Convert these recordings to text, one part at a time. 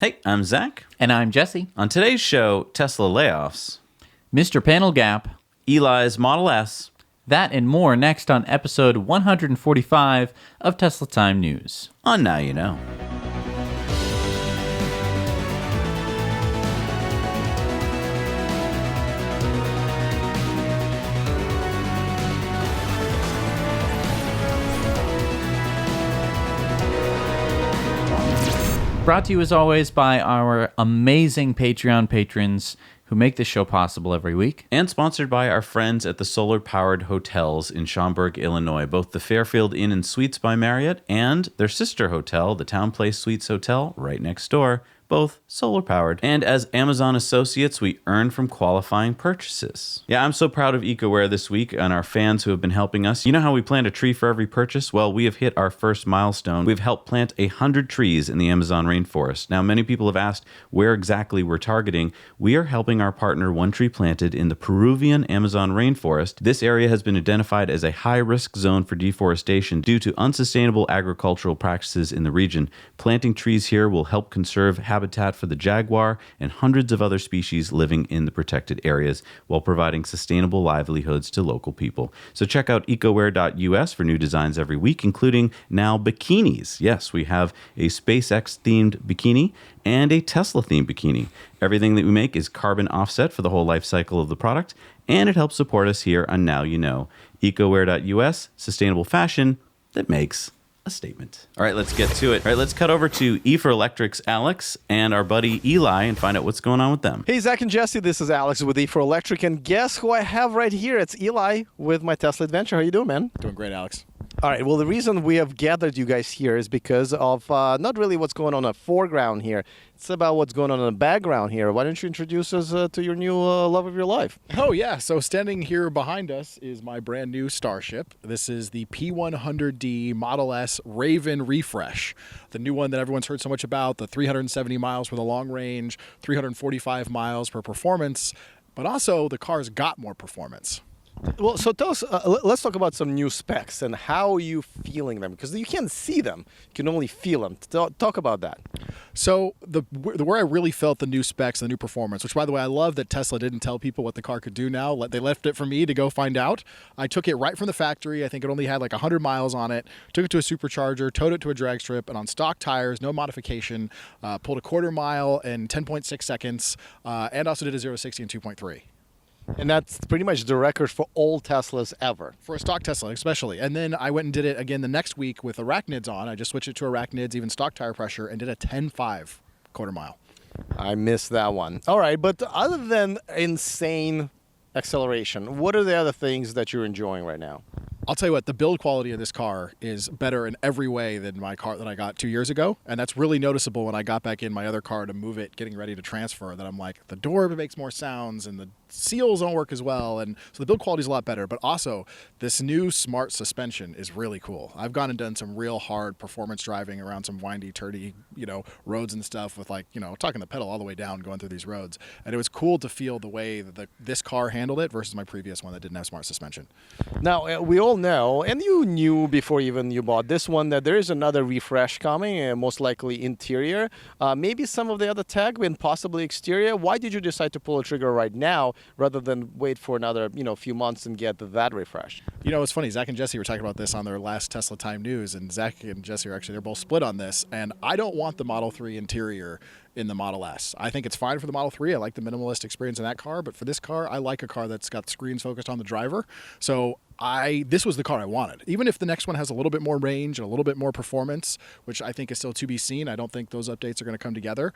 Hey, I'm Zach. And I'm Jesse. On today's show, Tesla layoffs, Mr. Panel Gap. Eli's Model S. That and more next on episode 145 of Tesla Time News. On Now You Know. Brought to you as always by our amazing Patreon patrons who make this show possible every week. And sponsored by our friends at the solar-powered hotels in Schaumburg, Illinois, both the Fairfield Inn and Suites by Marriott and their sister hotel, the Town Place Suites Hotel, right next door, both solar-powered. And as Amazon associates, we earn from qualifying purchases. Yeah, I'm so proud of EcoWare this week and our fans who have been helping us. You know how we plant a tree for every purchase? Well, we have hit our first milestone. We've helped plant 100 trees in the Amazon rainforest. Now, many people have asked where exactly we're targeting. We are helping our partner One Tree Planted in the Peruvian Amazon rainforest. This area has been identified as a high-risk zone for deforestation due to unsustainable agricultural practices in the region. Planting trees here will help conserve habitat for the jaguar and hundreds of other species living in the protected areas while providing sustainable livelihoods to local people. So check out ecoware.us for new designs every week, including now bikinis. Yes, we have a SpaceX-themed bikini and a Tesla-themed bikini. Everything that we make is carbon offset for the whole life cycle of the product, and it helps support us here on Now You Know. Ecoware.us, sustainable fashion that makes a statement. All right, let's get to it. All right, let's cut over to E for Electric's Alex and our buddy Eli and find out what's going on with them. Hey, Zach and Jesse, this is Alex with E for Electric, and guess who I have right here? It's Eli with my Tesla adventure. How you doing, man? Doing great, Alex. All right, well, the reason we have gathered you guys here is because of not really what's going on in the foreground here. It's about what's going on in the background here. Why don't you introduce us to your new love of your life? Oh, yeah. So standing here behind us is my brand new Starship. This is the P100D Model S Raven Refresh, the new one that everyone's heard so much about, the 370 miles for the long range, 345 miles per performance, but also the car's got more performance. Well, so tell us, let's talk about some new specs and how are you feeling them? Because you can't see them, you can only feel them. Talk about that. So where I really felt the new specs, the new performance, which by the way, I love that Tesla didn't tell people what the car could do now. They left it for me to go find out. I took it right from the factory. I think it only had like 100 miles on it. Took it to a supercharger, towed it to a drag strip, and on stock tires, no modification, pulled a quarter mile in 10.6 seconds, and also did a 0-60 in 2.3. And that's pretty much the record for all Teslas ever. For a stock Tesla, especially. And then I went and did it again the next week with Arachnids on. I just switched it to Arachnids, even stock tire pressure, and did a 10.5 quarter mile. I missed that one. All right, but other than insane acceleration, what are the other things that you're enjoying right now? I'll tell you what, the build quality of this car is better in every way than my car that I got 2 years ago. And that's really noticeable when I got back in my other car to move it, getting ready to transfer, that I'm like, the door makes more sounds and the seals don't work as well. And so the build quality is a lot better. But also, this new smart suspension is really cool. I've gone and done some real hard performance driving around some windy, turdy, roads and stuff with talking the pedal all the way down going through these roads. And it was cool to feel the way that this car handled it versus my previous one that didn't have smart suspension. Now, we all know, and you knew before even you bought this one, that there is another refresh coming, most likely interior, maybe some of the other tech and possibly exterior. Why did you decide to pull a trigger right now rather than wait for another few months and get that refresh? It's funny, Zach and Jesse were talking about this on their last Tesla Time News, and Zach and Jesse they're both split on this, and I don't want the Model 3 interior in the Model S. I think it's fine for the Model 3. I like the minimalist experience in that car, but for this car, I like a car that's got screens focused on the driver. So this was the car I wanted. Even if the next one has a little bit more range and a little bit more performance, which I think is still to be seen. I don't think those updates are going to come together.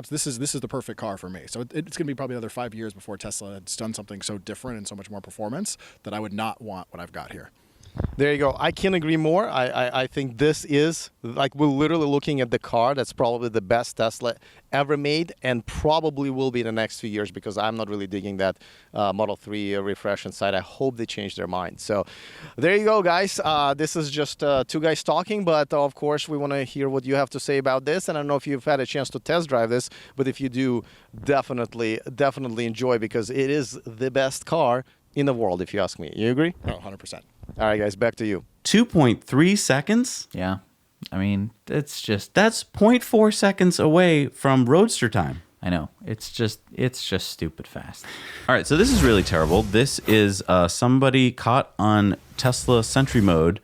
This is the perfect car for me. So it's going to be probably another 5 years before Tesla has done something so different and so much more performance that I would not want what I've got here. There you go. I can't agree more. I think this is, we're literally looking at the car that's probably the best Tesla ever made and probably will be in the next few years because I'm not really digging that Model 3 refresh inside. I hope they change their mind. So there you go, guys. This is just two guys talking, but of course we want to hear what you have to say about this. And I don't know if you've had a chance to test drive this, but if you do, definitely enjoy because it is the best car in the world, if you ask me. You agree? Oh, 100%. All right, guys, back to you. 2.3 seconds? Yeah. I mean, it's just, That's 0.4 seconds away from roadster time. I know. It's just stupid fast. All right, so this is really terrible. This is somebody caught on Tesla Sentry mode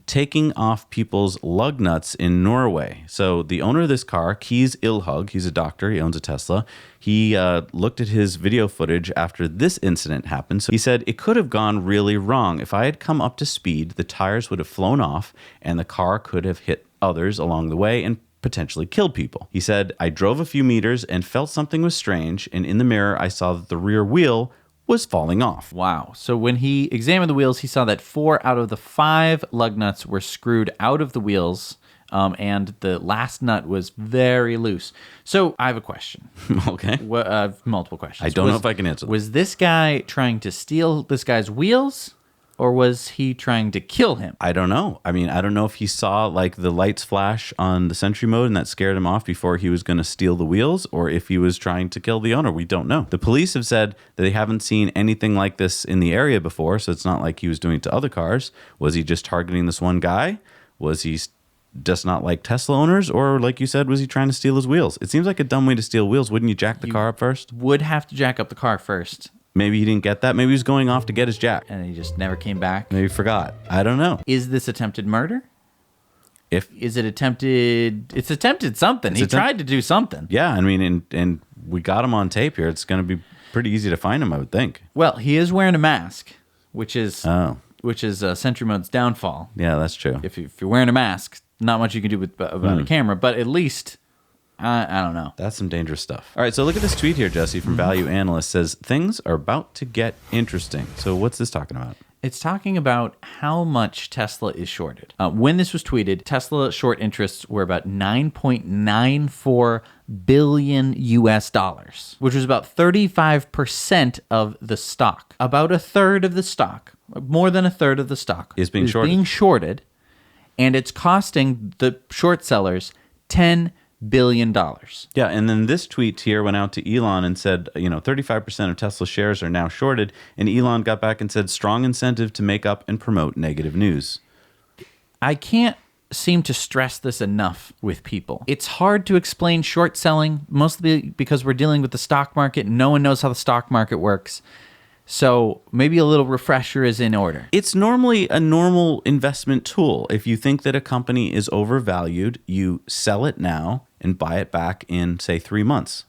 taking off people's lug nuts in Norway. So the owner of this car, Keys Ilhug, he's a doctor, he owns a Tesla. He looked at his video footage after this incident happened. So he said, it could have gone really wrong. If I had come up to speed, the tires would have flown off and the car could have hit others along the way and potentially killed people. He said, I drove a few meters and felt something was strange, and in the mirror I saw that the rear wheel was falling off. Wow. So when he examined the wheels, he saw that 4 out of the 5 lug nuts were screwed out of the wheels, and the last nut was very loose. So I have a question. Okay. Multiple questions. I don't know if I can answer them. Was this guy trying to steal this guy's wheels, or was he trying to kill him? I don't know. I mean, I don't know if he saw like the lights flash on the Sentry mode and that scared him off before he was going to steal the wheels, or if he was trying to kill the owner. We don't know. The police have said that they haven't seen anything like this in the area before, so it's not like he was doing it to other cars. Was he just targeting this one guy? Was he just not like Tesla owners? Or like you said, was he trying to steal his wheels? It seems like a dumb way to steal wheels. Wouldn't you jack the car up first? Would have to jack up the car first. Maybe he didn't get that. Maybe he was going off to get his jack. And he just never came back. Maybe he forgot. I don't know. Is this attempted murder? Is it attempted? It's attempted something. He tried to do something. Yeah, I mean, and we got him on tape here. It's going to be pretty easy to find him, I would think. Well, he is wearing a mask, which is Sentry Mode's downfall. Yeah, that's true. If you're wearing a mask, not much you can do about a camera, but at least I don't know. That's some dangerous stuff. All right, so look at this tweet here, Jesse, from Value Analyst. Says, things are about to get interesting. So what's this talking about? It's talking about how much Tesla is shorted. When this was tweeted, Tesla short interests were about $9.94 billion US dollars, which was about 35% of the stock. About a third of the stock, more than a third of the stock, is being shorted. And it's costing the short sellers $10 billion. Yeah, and then this tweet here went out to Elon and said, 35% of Tesla shares are now shorted, and Elon got back and said, strong incentive to make up and promote negative news. I can't seem to stress this enough with people. It's hard to explain short selling, mostly because we're dealing with the stock market. No one knows how the stock market works. So maybe a little refresher is in order. It's normally a normal investment tool. If you think that a company is overvalued, you sell it now and buy it back in, say, 3 months.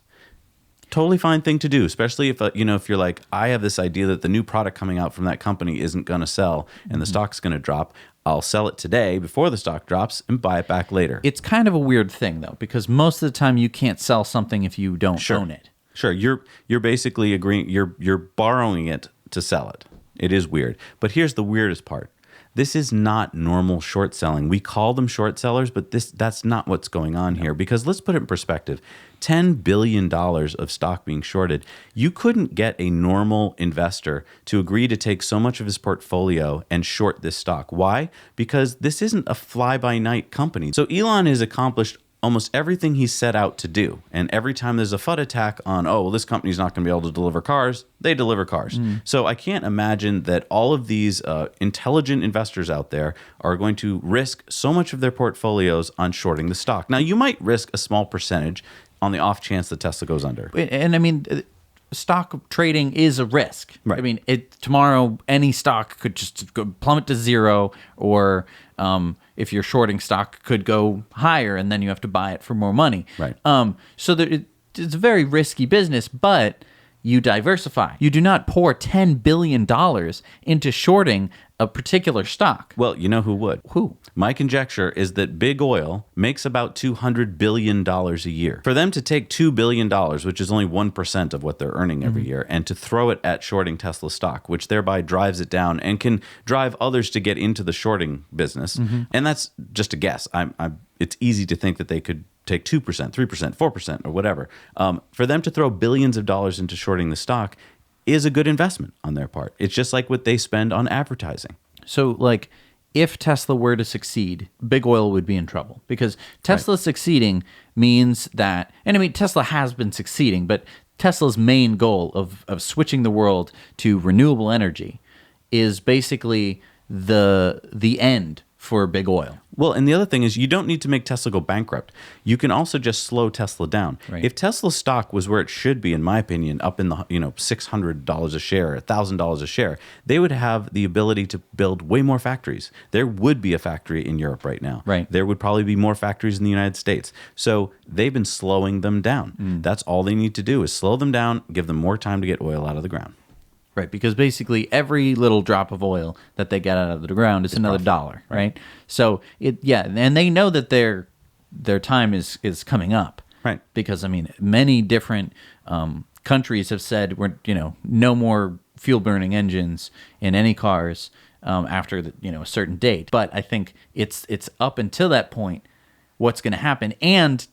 Totally fine thing to do, especially if if you're like, I have this idea that the new product coming out from that company isn't going to sell and the stock's going to drop. I'll sell it today before the stock drops and buy it back later. It's kind of a weird thing, though, because most of the time you can't sell something if you don't own it. Sure, you're basically agreeing. You're borrowing it to sell it. It is weird, but here's the weirdest part. This is not normal short selling. We call them short sellers, but that's not what's going on here. Because let's put it in perspective: $10 billion of stock being shorted. You couldn't get a normal investor to agree to take so much of his portfolio and short this stock. Why? Because this isn't a fly-by-night company. So Elon has accomplished almost everything he set out to do. And every time there's a FUD attack on, this company's not going to be able to deliver cars, they deliver cars. So I can't imagine that all of these intelligent investors out there are going to risk so much of their portfolios on shorting the stock. Now, you might risk a small percentage on the off chance that Tesla goes under. And I mean, stock trading is a risk. Right. I mean, tomorrow any stock could just plummet to zero, or if you're shorting stock, could go higher, and then you have to buy it for more money. Right. So it's a very risky business, but you diversify. You do not pour $10 billion into shorting a particular stock. Well, you know who would? Who? My conjecture is that big oil makes about $200 billion a year. For them to take $2 billion, which is only 1% of what they're earning every year, and to throw it at shorting Tesla stock, which thereby drives it down and can drive others to get into the shorting business. And that's just a guess. It's easy to think that they could take 2%, 3%, 4%, or whatever. For them to throw billions of dollars into shorting the stock is a good investment on their part. It's just like what they spend on advertising. So, if Tesla were to succeed, big oil would be in trouble, because Tesla succeeding means that, and I mean, Tesla has been succeeding, but Tesla's main goal of switching the world to renewable energy is basically the end for big oil. Well, and the other thing is you don't need to make Tesla go bankrupt. You can also just slow Tesla down. Right. If Tesla stock was where it should be, in my opinion, up in the $600 a share, $1,000 a share, they would have the ability to build way more factories. There would be a factory in Europe right now. Right. There would probably be more factories in the United States. So they've been slowing them down. That's all they need to do is slow them down, give them more time to get oil out of the ground. Right, because basically every little drop of oil that they get out of the ground is another dollar, right? So and they know that their time is coming up, Right. Because I mean, many different countries have said we're no more fuel burning engines in any cars after a certain date. But I think it's up until that point what's going to happen, and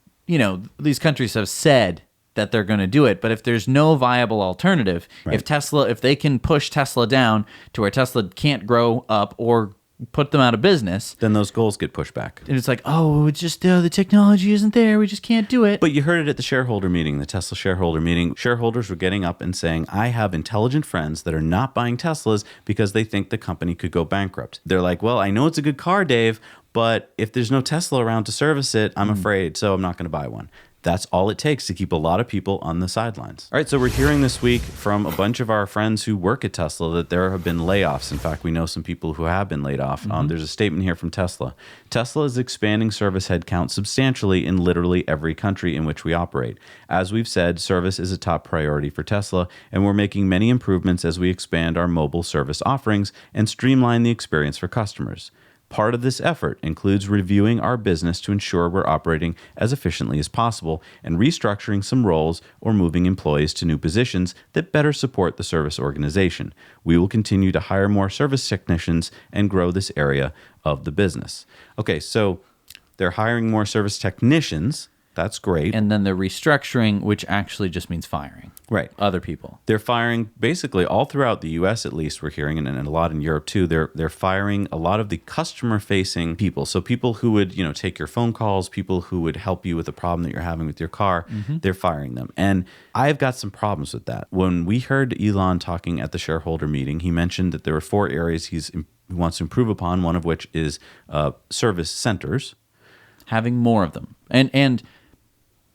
these countries have said that they're going to do it, but if there's no viable alternative, Right. if they can push Tesla down to where Tesla can't grow up or put them out of business, Then those goals get pushed back. and it's like, oh, it's just the technology isn't there, we just can't do it. But you heard it at the shareholder meeting, the Tesla shareholder meeting. Shareholders were getting up and saying, I have intelligent friends that are not buying Teslas because they think the company could go bankrupt. They're like, well, I know it's a good car, Dave, but if there's no Tesla around to service it, I'm afraid, so I'm not going to buy one. That's all it takes to keep a lot of people on the sidelines. All right, so we're hearing this week from a bunch of our friends who work at Tesla that there have been layoffs. In fact, we know some people who have been laid off. There's a statement here from Tesla. Tesla is expanding service headcount substantially in literally every country in which we operate. As we've said, service is a top priority for Tesla, and we're making many improvements as we expand our mobile service offerings and streamline the experience for customers. Part of this effort includes reviewing our business to ensure we're operating as efficiently as possible and restructuring some roles or moving employees to new positions that better support the service organization. We will continue to hire more service technicians and grow this area of the business. Okay, so they're hiring more service technicians. That's great. And then the restructuring, which actually just means firing. Right. Other people. They're firing basically all throughout the U.S. at least, we're hearing, and a lot in Europe too. They're firing a lot of the customer-facing people. So people who would, take your phone calls, people who would help you with a problem that you're having with your car, they're firing them. And I've got some problems with that. When we heard Elon talking at the shareholder meeting, he mentioned that there were 4 areas he wants to improve upon, one of which is service centers. Having more of them. And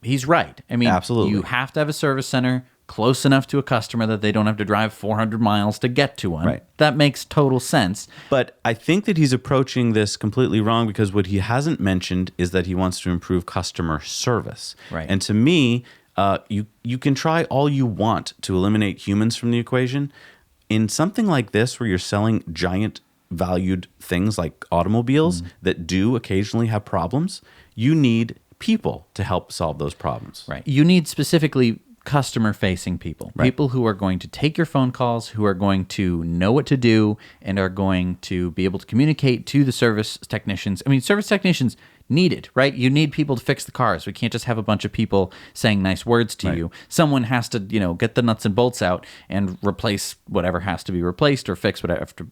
he's right. I mean, Absolutely. You have to have a service center close enough to a customer that they don't have to drive 400 miles to get to one. Right. That makes total sense. But I think that he's approaching this completely wrong because what he hasn't mentioned is that he wants to improve customer service. Right. And to me, you can try all you want to eliminate humans from the equation. In something like this where you're selling giant valued things like automobiles that do occasionally have problems, you need people to help solve those problems. Right. You need specifically customer-facing people. Right. People who are going to take your phone calls, who are going to know what to do, and are going to be able to communicate to the service technicians. I mean, service technicians need it, right? You need people to fix the cars. We can't just have a bunch of people saying nice words to you. Someone has to, get the nuts and bolts out and replace whatever has to be replaced or fix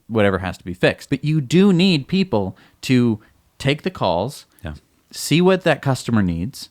whatever has to be fixed. But you do need people to take the calls, see what that customer needs,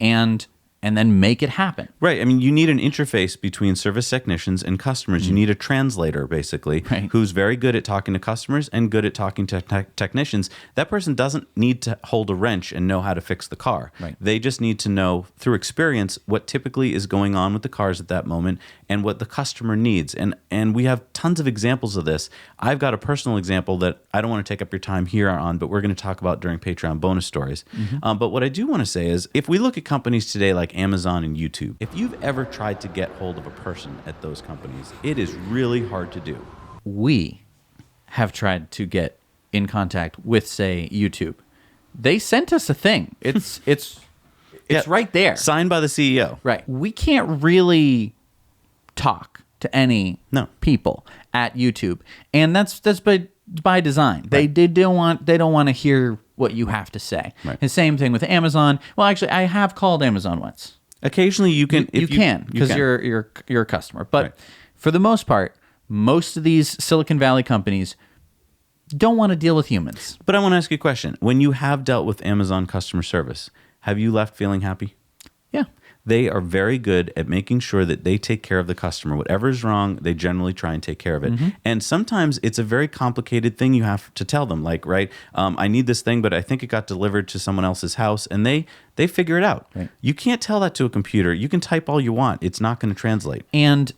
and then make it happen. Right. I mean, you need an interface between service technicians and customers. You need a translator, basically, who's very good at talking to customers and good at talking to technicians. That person doesn't need to hold a wrench and know how to fix the car. Right. They just need to know through experience what typically is going on with the cars at that moment and what the customer needs. And we have tons of examples of this. I've got a personal example that I don't want to take up your time here on, but we're going to talk about during Patreon bonus stories. But what I do want to say is if we look at companies today like Amazon and YouTube, if you've ever tried to get hold of a person at those companies, it is really hard to do. We have tried to get in contact with, say, YouTube. They sent us a thing. It's right there. Signed by the CEO. Right. We can't really talk to any people at YouTube, and that's by design. Right. They don't want to hear what you have to say. Right. The same thing with Amazon. Well, actually, I have called Amazon once. Occasionally, you can. You can because you're a customer, but for the most part, most of these Silicon Valley companies don't want to deal with humans. But I want to ask you a question. When you have dealt with Amazon customer service, have you left feeling happy? Yeah. They are very good at making sure that they take care of the customer. Whatever is wrong, they generally try and take care of it. And sometimes it's a very complicated thing you have to tell them. Like, right, I need this thing, but I think it got delivered to someone else's house, and they figure it out. Right. You can't tell that to a computer. You can type all you want. It's not going to translate. And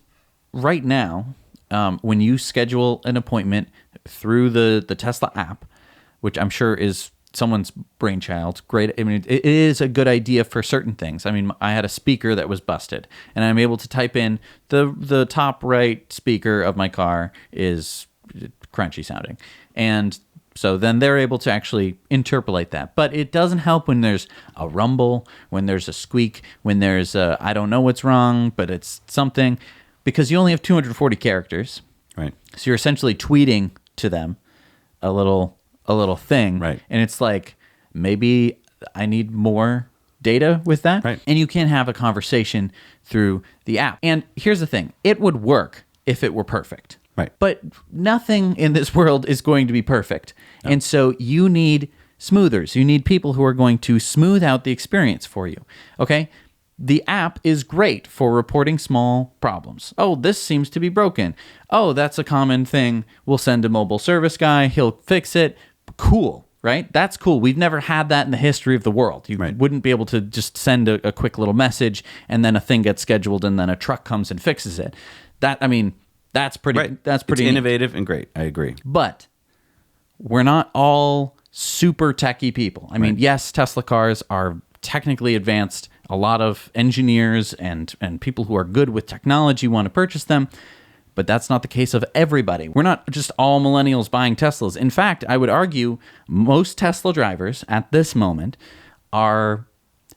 right now, when you schedule an appointment through the Tesla app, which I'm sure is someone's brainchild, great. I mean, it is a good idea for certain things. I mean, I had a speaker that was busted, and I'm able to type in the top right speaker of my car is crunchy sounding. And so then they're able to actually interpolate that. But it doesn't help when there's a rumble, when there's a squeak, when there's a, I don't know what's wrong, but it's something, because you only have 240 characters. Right. So you're essentially tweeting to them a little thing. Right. And it's like, maybe I need more data with that. Right. And you can have a conversation through the app. And here's the thing. It would work if it were perfect. Right. But nothing in this world is going to be perfect. No. And so you need smoothers. You need people who are going to smooth out the experience for you. Okay? The app is great for reporting small problems. Oh, this seems to be broken. Oh, that's a common thing. We'll send a mobile service guy. He'll fix it. Cool, right? That's cool. We've never had that in the history of the world. You wouldn't be able to just send a quick little message and then a thing gets scheduled and then a truck comes and fixes it. That's pretty. Right. That's pretty it's neat. innovative and great. I agree. But we're not all super techie people. I mean, yes, Tesla cars are technically advanced. A lot of engineers and people who are good with technology want to purchase them, but that's not the case of everybody. We're not just all millennials buying Teslas. In fact, I would argue most Tesla drivers at this moment are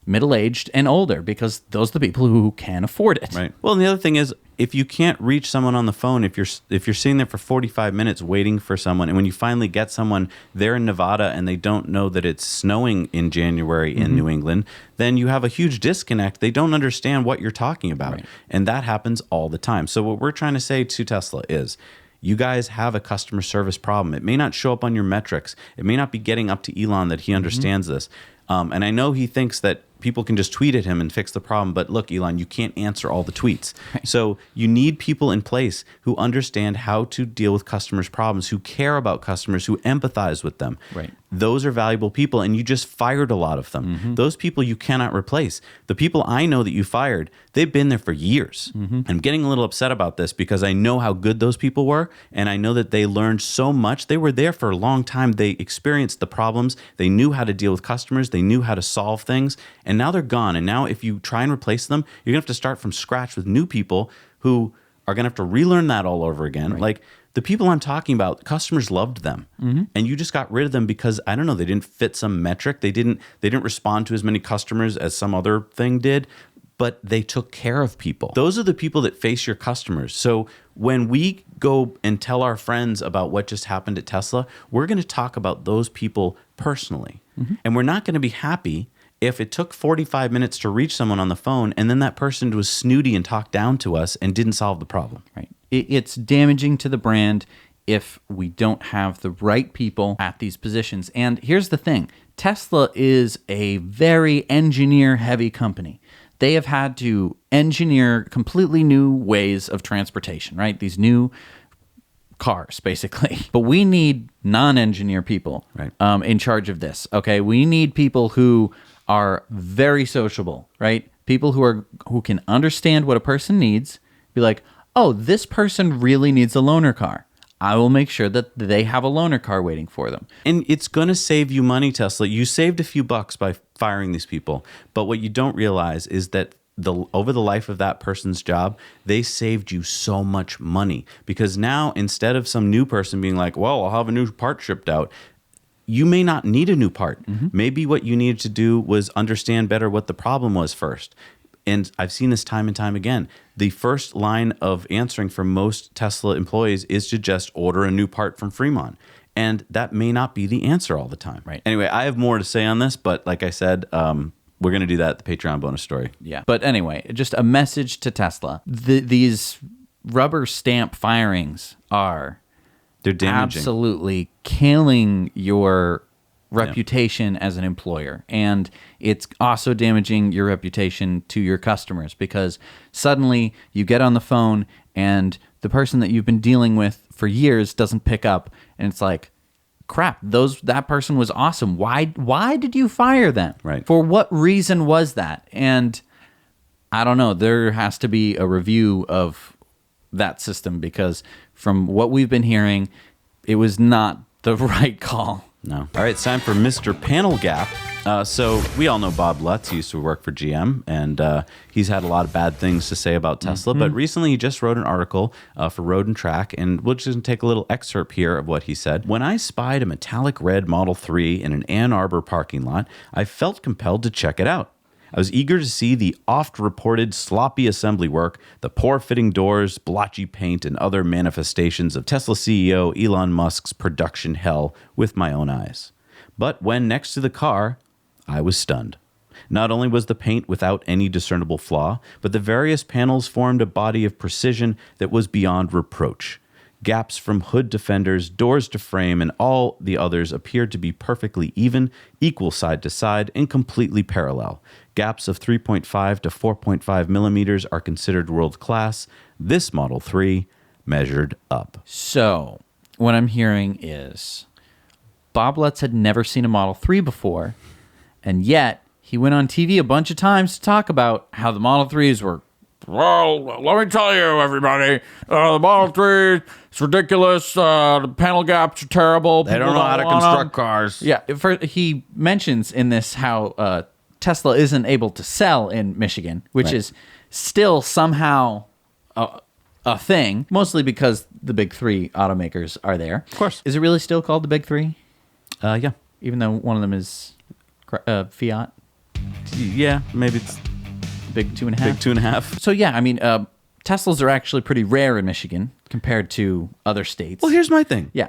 middle-aged and older, because those are the people who can afford it. Right. Well, and the other thing is, if you can't reach someone on the phone, if you're sitting there for 45 minutes waiting for someone, and when you finally get someone, they're in Nevada and they don't know that it's snowing in January in New England, then you have a huge disconnect. They don't understand what you're talking about. Right. And that happens all the time. So what we're trying to say to Tesla is, you guys have a customer service problem. It may not show up on your metrics. It may not be getting up to Elon that he understands this. And I know he thinks that people can just tweet at him and fix the problem. But look, Elon, you can't answer all the tweets. Right. So you need people in place who understand how to deal with customers' problems, who care about customers, who empathize with them. Right. Those are valuable people, and you just fired a lot of them. Those people you cannot replace. The people I know that you fired, they've been there for years. I'm getting a little upset about this because I know how good those people were, and I know that they learned so much. They were there for a long time. They experienced the problems. They knew how to deal with customers. They knew how to solve things, and now they're gone. And now if you try and replace them, you're going to have to start from scratch with new people who are going to have to relearn that all over again. Right. Like, the people I'm talking about, customers loved them, and you just got rid of them because, I don't know, they didn't fit some metric. They didn't respond to as many customers as some other thing did, but they took care of people. Those are the people that face your customers. So when we go and tell our friends about what just happened at Tesla, we're going to talk about those people personally, and we're not going to be happy if it took 45 minutes to reach someone on the phone and then that person was snooty and talked down to us and didn't solve the problem. Right. It's damaging to the brand if we don't have the right people at these positions. And here's the thing. Tesla is a very engineer-heavy company. They have had to engineer completely new ways of transportation, right? These new cars, basically. But we need non-engineer people in charge of this, okay? We need people who are very sociable, right? People who can understand what a person needs, be like, oh, this person really needs a loaner car. I will make sure that they have a loaner car waiting for them. And it's going to save you money, Tesla. You saved a few bucks by firing these people. But what you don't realize is that over the life of that person's job, they saved you so much money. Because now, instead of some new person being like, well, I'll have a new part shipped out, you may not need a new part. Maybe what you needed to do was understand better what the problem was first. And I've seen this time and time again. The first line of answering for most Tesla employees is to just order a new part from Fremont. And that may not be the answer all the time. Right. Anyway, I have more to say on this, but like I said, we're going to do that at the Patreon bonus story. Yeah. But anyway, just a message to Tesla. These rubber stamp firings are... They're damaging. Absolutely killing your reputation as an employer. And it's also damaging your reputation to your customers, because suddenly you get on the phone and the person that you've been dealing with for years doesn't pick up, and it's like, crap, that person was awesome. Why did you fire them? Right. For what reason was that? And I don't know. There has to be a review of that system, because from what we've been hearing, it was not the right call. No. All right, it's time for Mr. Panel Gap. So we all know Bob Lutz. He used to work for GM, and he's had a lot of bad things to say about Tesla. But recently, he just wrote an article for Road and Track, and we'll just take a little excerpt here of what he said. When I spied a metallic red Model 3 in an Ann Arbor parking lot, I felt compelled to check it out. I was eager to see the oft-reported sloppy assembly work, the poor-fitting doors, blotchy paint, and other manifestations of Tesla CEO Elon Musk's production hell with my own eyes. But when next to the car, I was stunned. Not only was the paint without any discernible flaw, but the various panels formed a body of precision that was beyond reproach. Gaps from hood to fenders, doors to frame, and all the others appeared to be perfectly even, equal side to side, and completely parallel. Gaps of 3.5 to 4.5 millimeters are considered world-class. This Model 3 measured up. So, what I'm hearing is Bob Lutz had never seen a Model 3 before, and yet he went on TV a bunch of times to talk about how the Model 3s were, well, let me tell you, everybody, the Model 3, it's ridiculous. The panel gaps are terrible. They don't know how to construct cars. Yeah, he mentions in this how Tesla isn't able to sell in Michigan, which is still somehow a thing, mostly because the big three automakers are there. Of course. Is it really still called the big three? Yeah. Even though one of them is Fiat? Yeah, maybe it's Big 2.5? big 2.5. So, yeah, I mean, Teslas are actually pretty rare in Michigan compared to other states. Well, here's my thing. Yeah.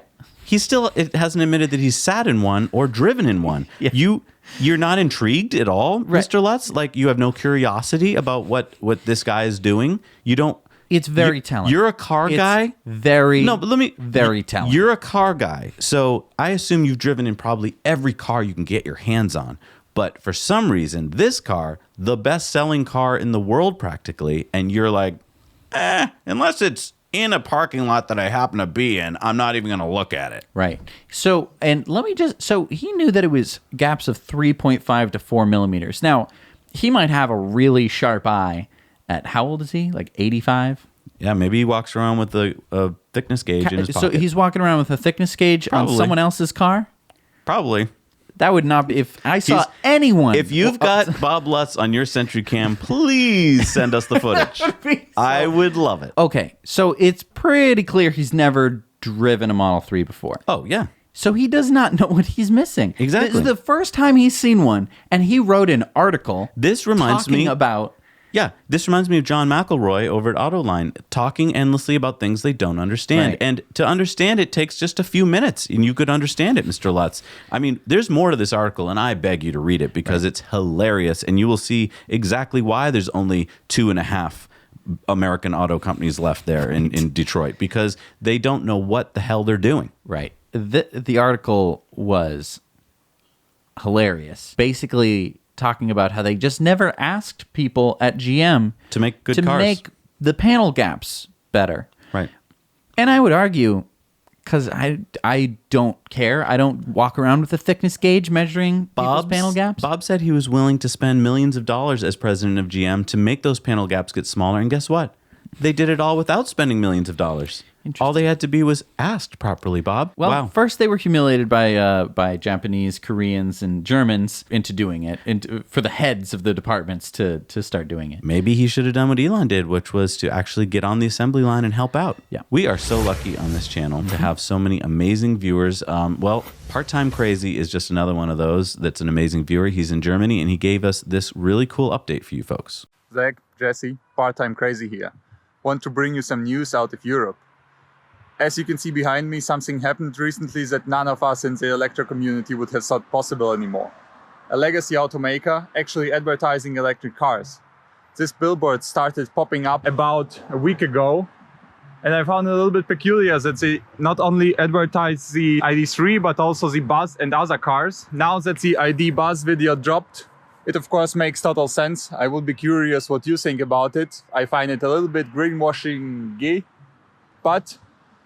It hasn't admitted that he's sat in one or driven in one. Yeah. You're not intrigued at all, Right. Mr. Lutz? Like, you have no curiosity about what this guy is doing? You don't... It's very talented. You're a car guy? Very, No, but let me... very talented. You're a car guy, so I assume you've driven in probably every car you can get your hands on. But for some reason, this car, the best-selling car in the world practically, and you're like, unless it's in a parking lot that I happen to be in, I'm not even going to look at it. Right. So, and let me just, so he knew that it was gaps of 3.5 to 4 millimeters. Now, he might have a really sharp eye at, how old is he? Like 85? Yeah, maybe he walks around with a thickness gauge in his So pocket. he's walking around with a thickness gauge Probably. on someone else's car? Probably. That would not be, if I saw anyone. If you've got Bob Lutz on your Sentry Cam, please send us the footage. I would love it. Okay, so it's pretty clear he's never driven a Model 3 before. Oh, yeah. So he does not know what he's missing. Exactly. This is the first time he's seen one, and he wrote an article This reminds talking me about... Yeah, this reminds me of John McElroy over at Autoline talking endlessly about things they don't understand. Right. And to understand it takes just a few minutes, and you could understand it, Mr. Lutz. I mean, there's more to this article, and I beg you to read it because it's hilarious, and you will see exactly why there's only 2.5 American auto companies left there in Detroit, because they don't know what the hell they're doing. Right. The article was hilarious. Basically talking about how they just never asked people at GM To make good cars. make the panel gaps better. Right. And I would argue, because I don't care. I don't walk around with a thickness gauge measuring people's panel gaps. Bob said he was willing to spend millions of dollars as president of GM to make those panel gaps get smaller. And guess what? They did it all without spending millions of dollars. All they had to be was asked properly, Bob. Well, wow. first they were humiliated by Japanese, Koreans, and Germans into doing it, for the heads of the departments to start doing it. Maybe he should have done what Elon did, which was to actually get on the assembly line and help out. Yeah. We are so lucky on this channel to have so many amazing viewers. Well, Part-Time Crazy is just another one of those that's an amazing viewer. He's in Germany, and he gave us this really cool update for you folks. Zach, Jesse, Part-Time Crazy here. Want to bring you some news out of Europe. As you can see behind me, something happened recently that none of us in the electric community would have thought possible anymore. A legacy automaker actually advertising electric cars. This billboard started popping up about a week ago, And I found it a little bit peculiar that they not only advertise the ID3, but also the Buzz and other cars. Now that the ID Buzz video dropped, it of course makes total sense. I would be curious what you think about it. I find it a little bit greenwashing-y, but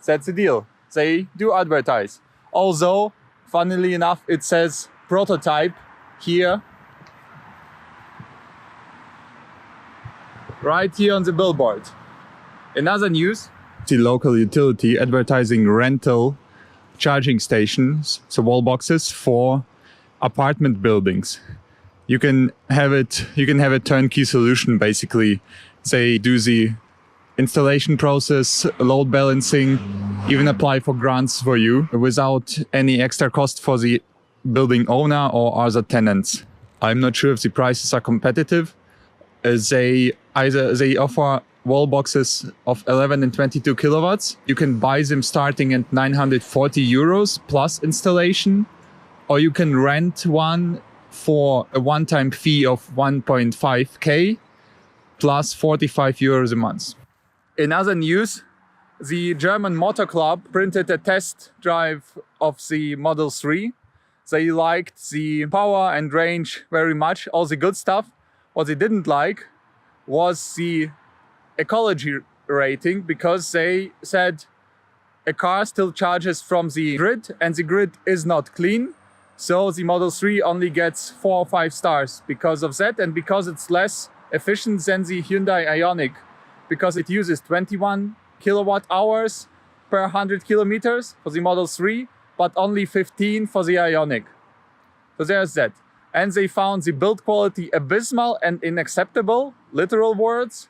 that's the deal. They do advertise. Although, funnily enough, it says prototype here, right here on the billboard. In other news, the local utility advertising rental charging stations, so wall boxes for apartment buildings. You can have a turnkey solution basically. They do the installation process, load balancing, even apply for grants for you without any extra cost for the building owner or other tenants. I'm not sure if the prices are competitive. They offer wall boxes of 11 and 22 kilowatts. You can buy them starting at 940 euros plus installation, or you can rent one for a one-time fee of 1.5k plus 45 euros a month. In other news, the German Motor Club printed a test drive of the Model 3. They liked the power and range very much, all the good stuff. What they didn't like was the ecology rating, because they said a car still charges from the grid and the grid is not clean. So the Model 3 only gets 4 or 5 stars because of that, and because it's less efficient than the Hyundai Ioniq, because it uses 21 kilowatt hours per 100 kilometers for the Model 3, but only 15 for the Ioniq. So there's that. And they found the build quality abysmal and unacceptable, literal words,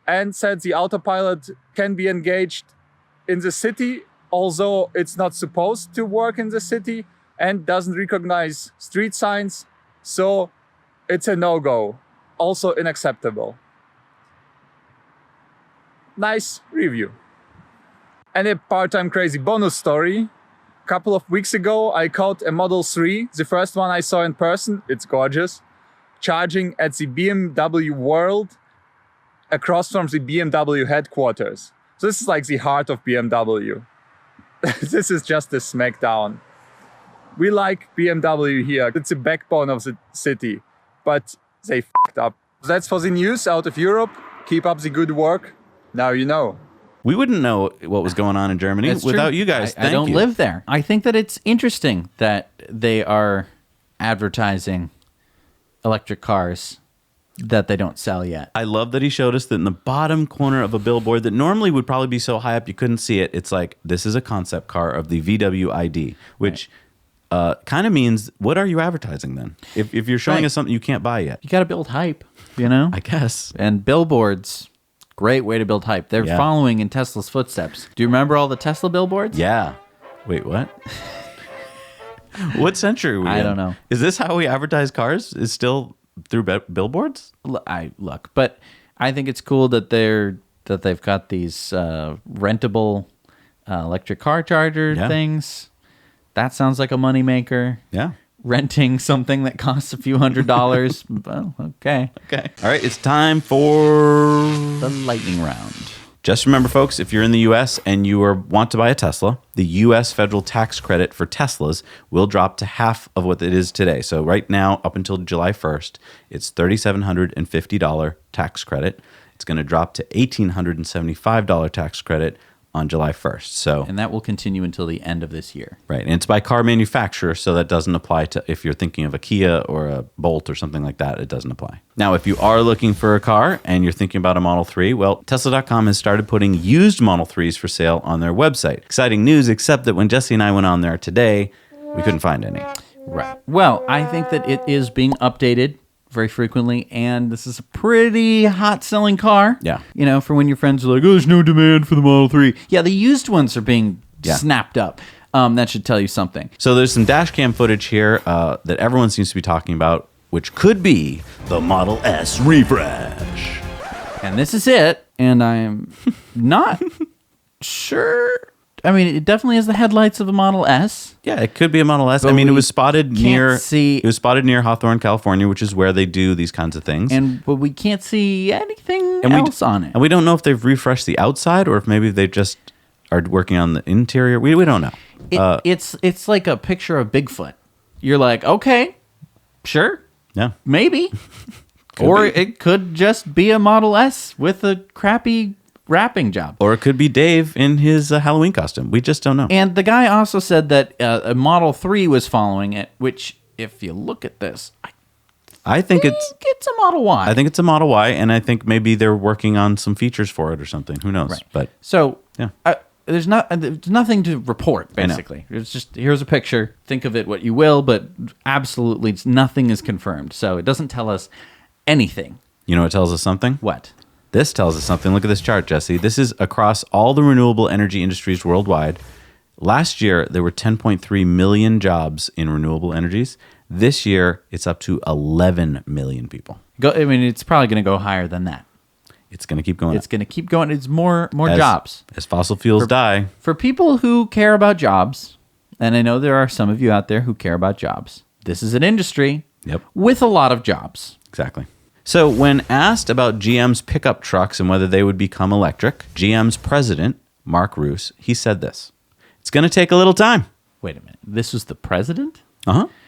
and said the autopilot can be engaged in the city, although it's not supposed to work in the city, and doesn't recognize street signs, so it's a no-go, also unacceptable. Nice review. And a part-time crazy bonus story. A couple of weeks ago, I caught a Model 3, the first one I saw in person, it's gorgeous, charging at the BMW World across from the BMW headquarters. So this is like the heart of BMW. This is just a smackdown. We like BMW here. It's the backbone of the city, but they f***ed up. That's for the news out of Europe. Keep up the good work. Now you know. We wouldn't know what was going on in Germany That's without true. you guys. I don't live there. I think that it's interesting that they are advertising electric cars that they don't sell yet. I love that he showed us that in the bottom corner of a billboard that normally would probably be so high up you couldn't see it. It's like, this is a concept car of the VW ID, which kind of means, what are you advertising then? If you're showing us something you can't buy yet. You got to build hype, you know? I guess. And billboards, great way to build hype. They're following in Tesla's footsteps. Do you remember all the Tesla billboards? Yeah. Wait, what? What century are we I in? don't know. Is this how we advertise cars? Is still through billboards? Look, but I think it's cool that they've got these rentable electric car charger things. That sounds like a moneymaker. Yeah. Renting something that costs a few $100s. Well, okay. Okay. All right. It's time for The lightning round. Just remember, folks, if you're in the U.S. and you want to buy a Tesla, the U.S. federal tax credit for Teslas will drop to half of what it is today. So right now, up until July 1st, it's $3,750 tax credit. It's going to drop to $1,875 tax credit on July 1st. So, And that will continue until the end of this year. right. And it's by car manufacturer, so that doesn't apply to if you're thinking of a Kia or a Bolt or something like that, it doesn't apply. Now, if you are looking for a car and you're thinking about a Model 3, well, Tesla.com has started putting used Model 3s for sale on their website. Exciting news, except that when Jesse and I went on there today, we couldn't find any. Right. Well, I think that it is being updated very frequently, and this is a pretty hot-selling car. Yeah. You know, for when your friends are like, oh, there's no demand for the Model 3. Yeah, the used ones are being snapped up. That should tell you something. So there's some dash cam footage here that everyone seems to be talking about, which could be the Model S refresh. And this is it, and I am not sure I mean, it definitely has the headlights of a Model S. Yeah, it could be a Model S. But I mean, it we was spotted can't see- it was spotted near Hawthorne, California, which is where they do these kinds of things. But we can't see anything And else on it. And we don't know if they've refreshed the outside or if maybe they just are working on the interior. We don't know. It's like a picture of Bigfoot. You're like, okay, sure, Yeah. maybe. Or be. it could just be a Model S with a crappy wrapping job. Or it could be Dave in his Halloween costume. We just don't know. And the guy also said that a Model 3 was following it, which, if you look at this, I think it's it's a Model Y. I think it's a Model Y, and I think maybe they're working on some features for it or something. Who knows? Right. But So Yeah. there's nothing to report, basically. It's just, here's a picture. Think of it what you will, but absolutely nothing is confirmed. So it doesn't tell us anything. you know what tells us something? What? This tells us something. Look at this chart, Jesse. This is across all the renewable energy industries worldwide. Last year, there were 10.3 million jobs in renewable energies. This year, it's up to 11 million people. I mean, it's probably going to go higher than that. It's going to keep going It's up. going to keep going. It's more As- jobs. As fossil fuels die. For people who care about jobs, and I know there are some of you out there who care about jobs, this is an industry Yep. with a lot of jobs. Exactly. So when asked about GM's pickup trucks and whether they would become electric, GM's president, Mark Roos, he said this. It's going to take a little time. Wait a minute. This was the president?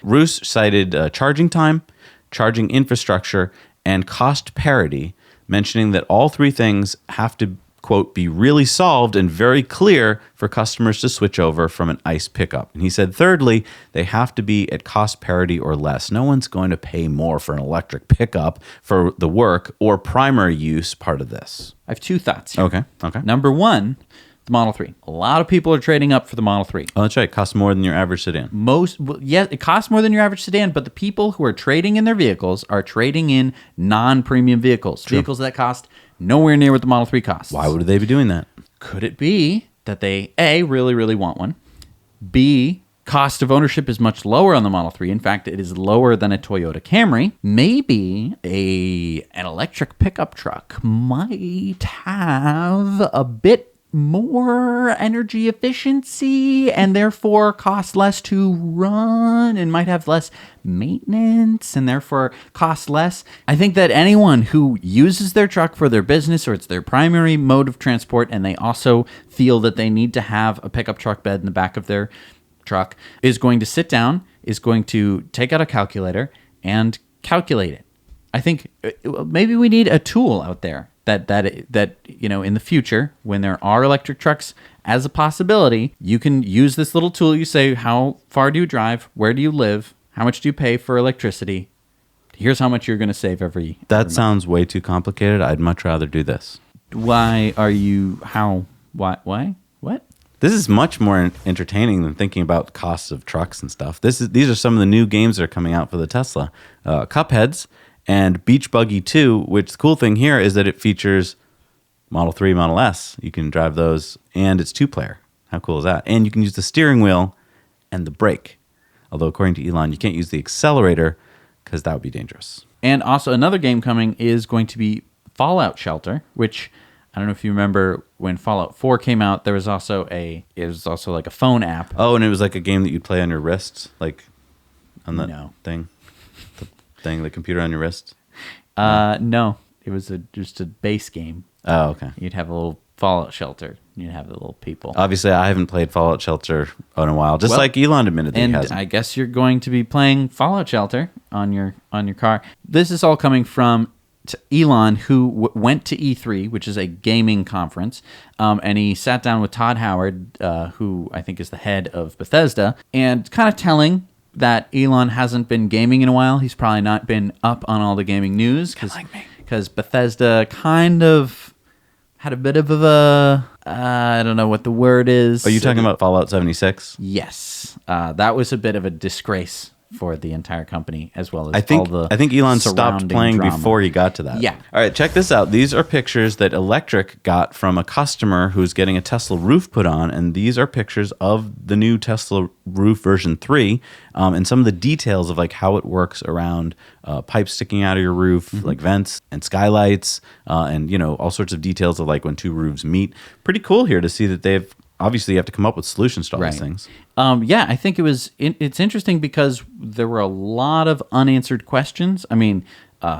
Roos cited charging time, charging infrastructure, and cost parity, mentioning that all three things have to, quote, be really solved and very clear for customers to switch over from an ICE pickup. And he said, thirdly, they have to be at cost parity or less. No one's going to pay more for an electric pickup for the work or primary use part of this. I have two thoughts here. Okay. Number one, the Model 3. A lot of people are trading up for the Model 3. Oh, that's right. It costs more than your average sedan. Yeah, it costs more than your average sedan, but the people who are trading in their vehicles are trading in non-premium vehicles. Vehicles that cost nowhere near what the Model 3 costs. Why would they be doing that? Could it be that they, A, really, really want one, B, cost of ownership is much lower on the Model 3. In fact, it is lower than a Toyota Camry. Maybe an electric pickup truck might have a bit more energy efficiency and therefore cost less to run and might have less maintenance and therefore cost less. I think that anyone who uses their truck for their business or it's their primary mode of transport and they also feel that they need to have a pickup truck bed in the back of their truck is going to sit down, is going to take out a calculator and calculate it. I think maybe we need a tool out there that you know, in the future, when there are electric trucks as a possibility, you can use this little tool. You say, how far do you drive? Where do you live? How much do you pay for electricity? Here's how much you're going to save every That sounds way too complicated. I'd much rather do this. Why are you, how, why, what? This is much more entertaining than thinking about costs of trucks and stuff. These are some of the new games that are coming out for the Tesla. Cupheads and Beach Buggy 2, which the cool thing here is that it features Model 3, Model S. You can drive those, and it's two-player. How cool is that? And you can use the steering wheel and the brake. Although, according to Elon, you can't use the accelerator because that would be dangerous. And also another game coming is going to be Fallout Shelter, which I don't know if you remember when Fallout 4 came out, it was also like a phone app. Oh, and it was like a game that you'd play on your wrists, like on that No. thing. The computer on your wrist? No, it was just a base game. Oh, okay. You'd have a little Fallout Shelter. You'd have the little people. Obviously, I haven't played Fallout Shelter in a while, just Well, like Elon admitted that And he hasn't. I guess you're going to be playing Fallout Shelter on your car. This is all coming from Elon, who went to E3, which is a gaming conference, and he sat down with Todd Howard, who I think is the head of Bethesda, and kind of telling that Elon hasn't been gaming in a while. He's probably not been up on all the gaming news because Bethesda kind of had a bit of a I don't know what the word is. Are you talking about Fallout 76? Yes, that was a bit of a disgrace for the entire company, as well as I think Elon stopped surrounding playing drama. before he got to that. Yeah. All right, check this out. These are pictures that Electric got from a customer who's getting a Tesla roof put on, and these are pictures of the new Tesla roof version 3, and some of the details of like how it works around pipes sticking out of your roof, like vents and skylights, and all sorts of details of like when two roofs meet. Pretty cool here to see that they've obviously you have to come up with solutions to all these things. Yeah, I think it's interesting because there were a lot of unanswered questions. I mean,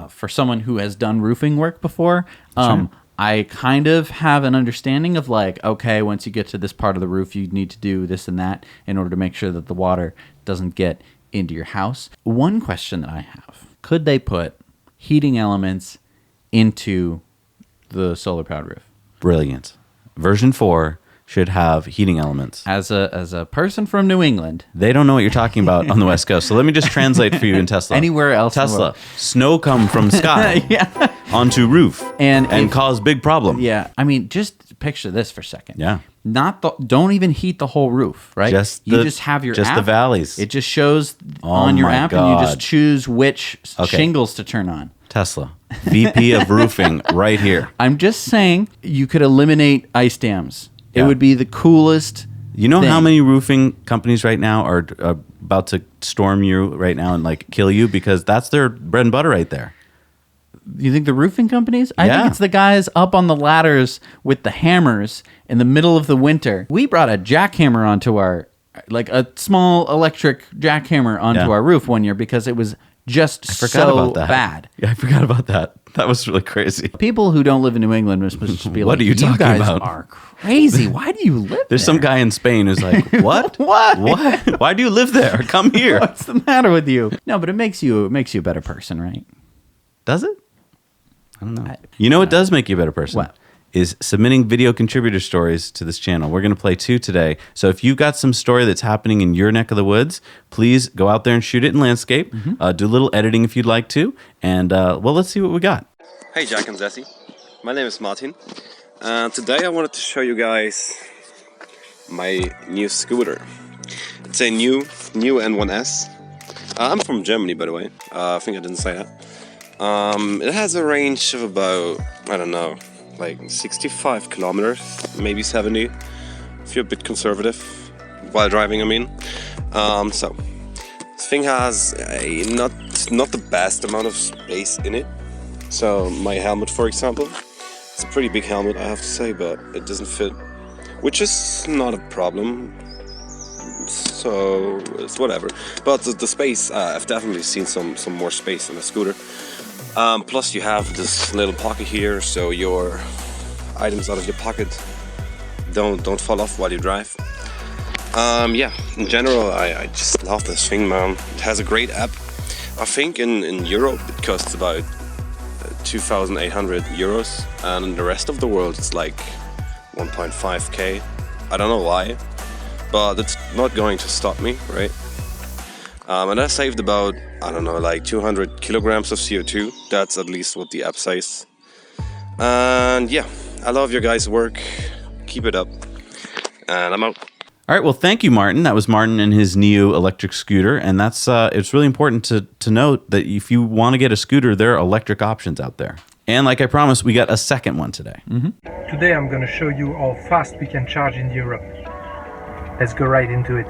for someone who has done roofing work before, I kind of have an understanding of like, okay, once you get to this part of the roof, you need to do this and that in order to make sure that the water doesn't get into your house. One question that I have, could they put heating elements into the solar powered roof? Brilliant. Version 4 should have heating elements. As a person from New England, They don't know what you're talking about on the West Coast. So let me just translate for you in Tesla. Anywhere else in the Tesla, world. snow come from sky onto roof And cause big problem. yeah, I mean, just picture this for a second. Yeah. Don't even heat the whole roof, right? You just have your just app. the valleys. It just shows Oh on your my app, and you God. just choose which Okay. shingles to turn on. Tesla, VP of roofing right here. I'm just saying you could eliminate ice dams. It Yeah. would be the coolest. You know how thing. many roofing companies right now are about to storm you right now and like kill you because that's their bread and butter right there. You think the roofing companies? I Yeah. think it's the guys up on the ladders with the hammers in the middle of the winter. We brought a jackhammer onto like a small electric jackhammer onto Yeah. our roof one year because it was just Forgot so about that. bad. Yeah, I forgot about that. That was really crazy. People who don't live in New England are supposed to be What like, are you talking guys about?" are crazy. Why do you live There's there? some guy in Spain who's like, "What? What? What? Why do you live there? Come here." What's the matter with you? No, but it makes you a better person, right? Does it? I don't know. You know what does make you a better person? What? Is submitting video contributor stories to this channel. We're going to play 2 today. So if you've got some story that's happening in your neck of the woods, please go out there and shoot it in landscape. Do a little editing if you'd like to. And, well, let's see what we got. Hey Jack and Zessie, my name is Martin. Today I wanted to show you guys my new scooter. It's a new N1S. I'm from Germany, by the way. I think I didn't say that. It has a range of about, I don't know, like 65 kilometers, maybe 70, if you're a bit conservative, while driving, I mean. So, this thing has a not the best amount of space in it. So, my helmet, for example, it's a pretty big helmet, I have to say, but it doesn't fit, which is not a problem. So, it's whatever. But the space, I've definitely seen some more space in a scooter. Plus you have this little pocket here, so your items out of your pocket don't fall off while you drive. Yeah, in general, I just love this thing, man. It has a great app. I think in Europe it costs about 2,800 euros, and in the rest of the world it's like 1.5k. I don't know why, but it's not going to stop me, right? And I saved about, I don't know, like 200 kilograms of CO2. That's at least what the app says. And yeah, I love your guys' work. Keep it up. And I'm out. All right. Well, thank you, Martin. That was Martin and his Neo electric scooter. And that's it's really important to note that if you want to get a scooter, there are electric options out there. And like I promised, we got a second one today. Today I'm going to show you how fast we can charge in Europe. Let's go right into it.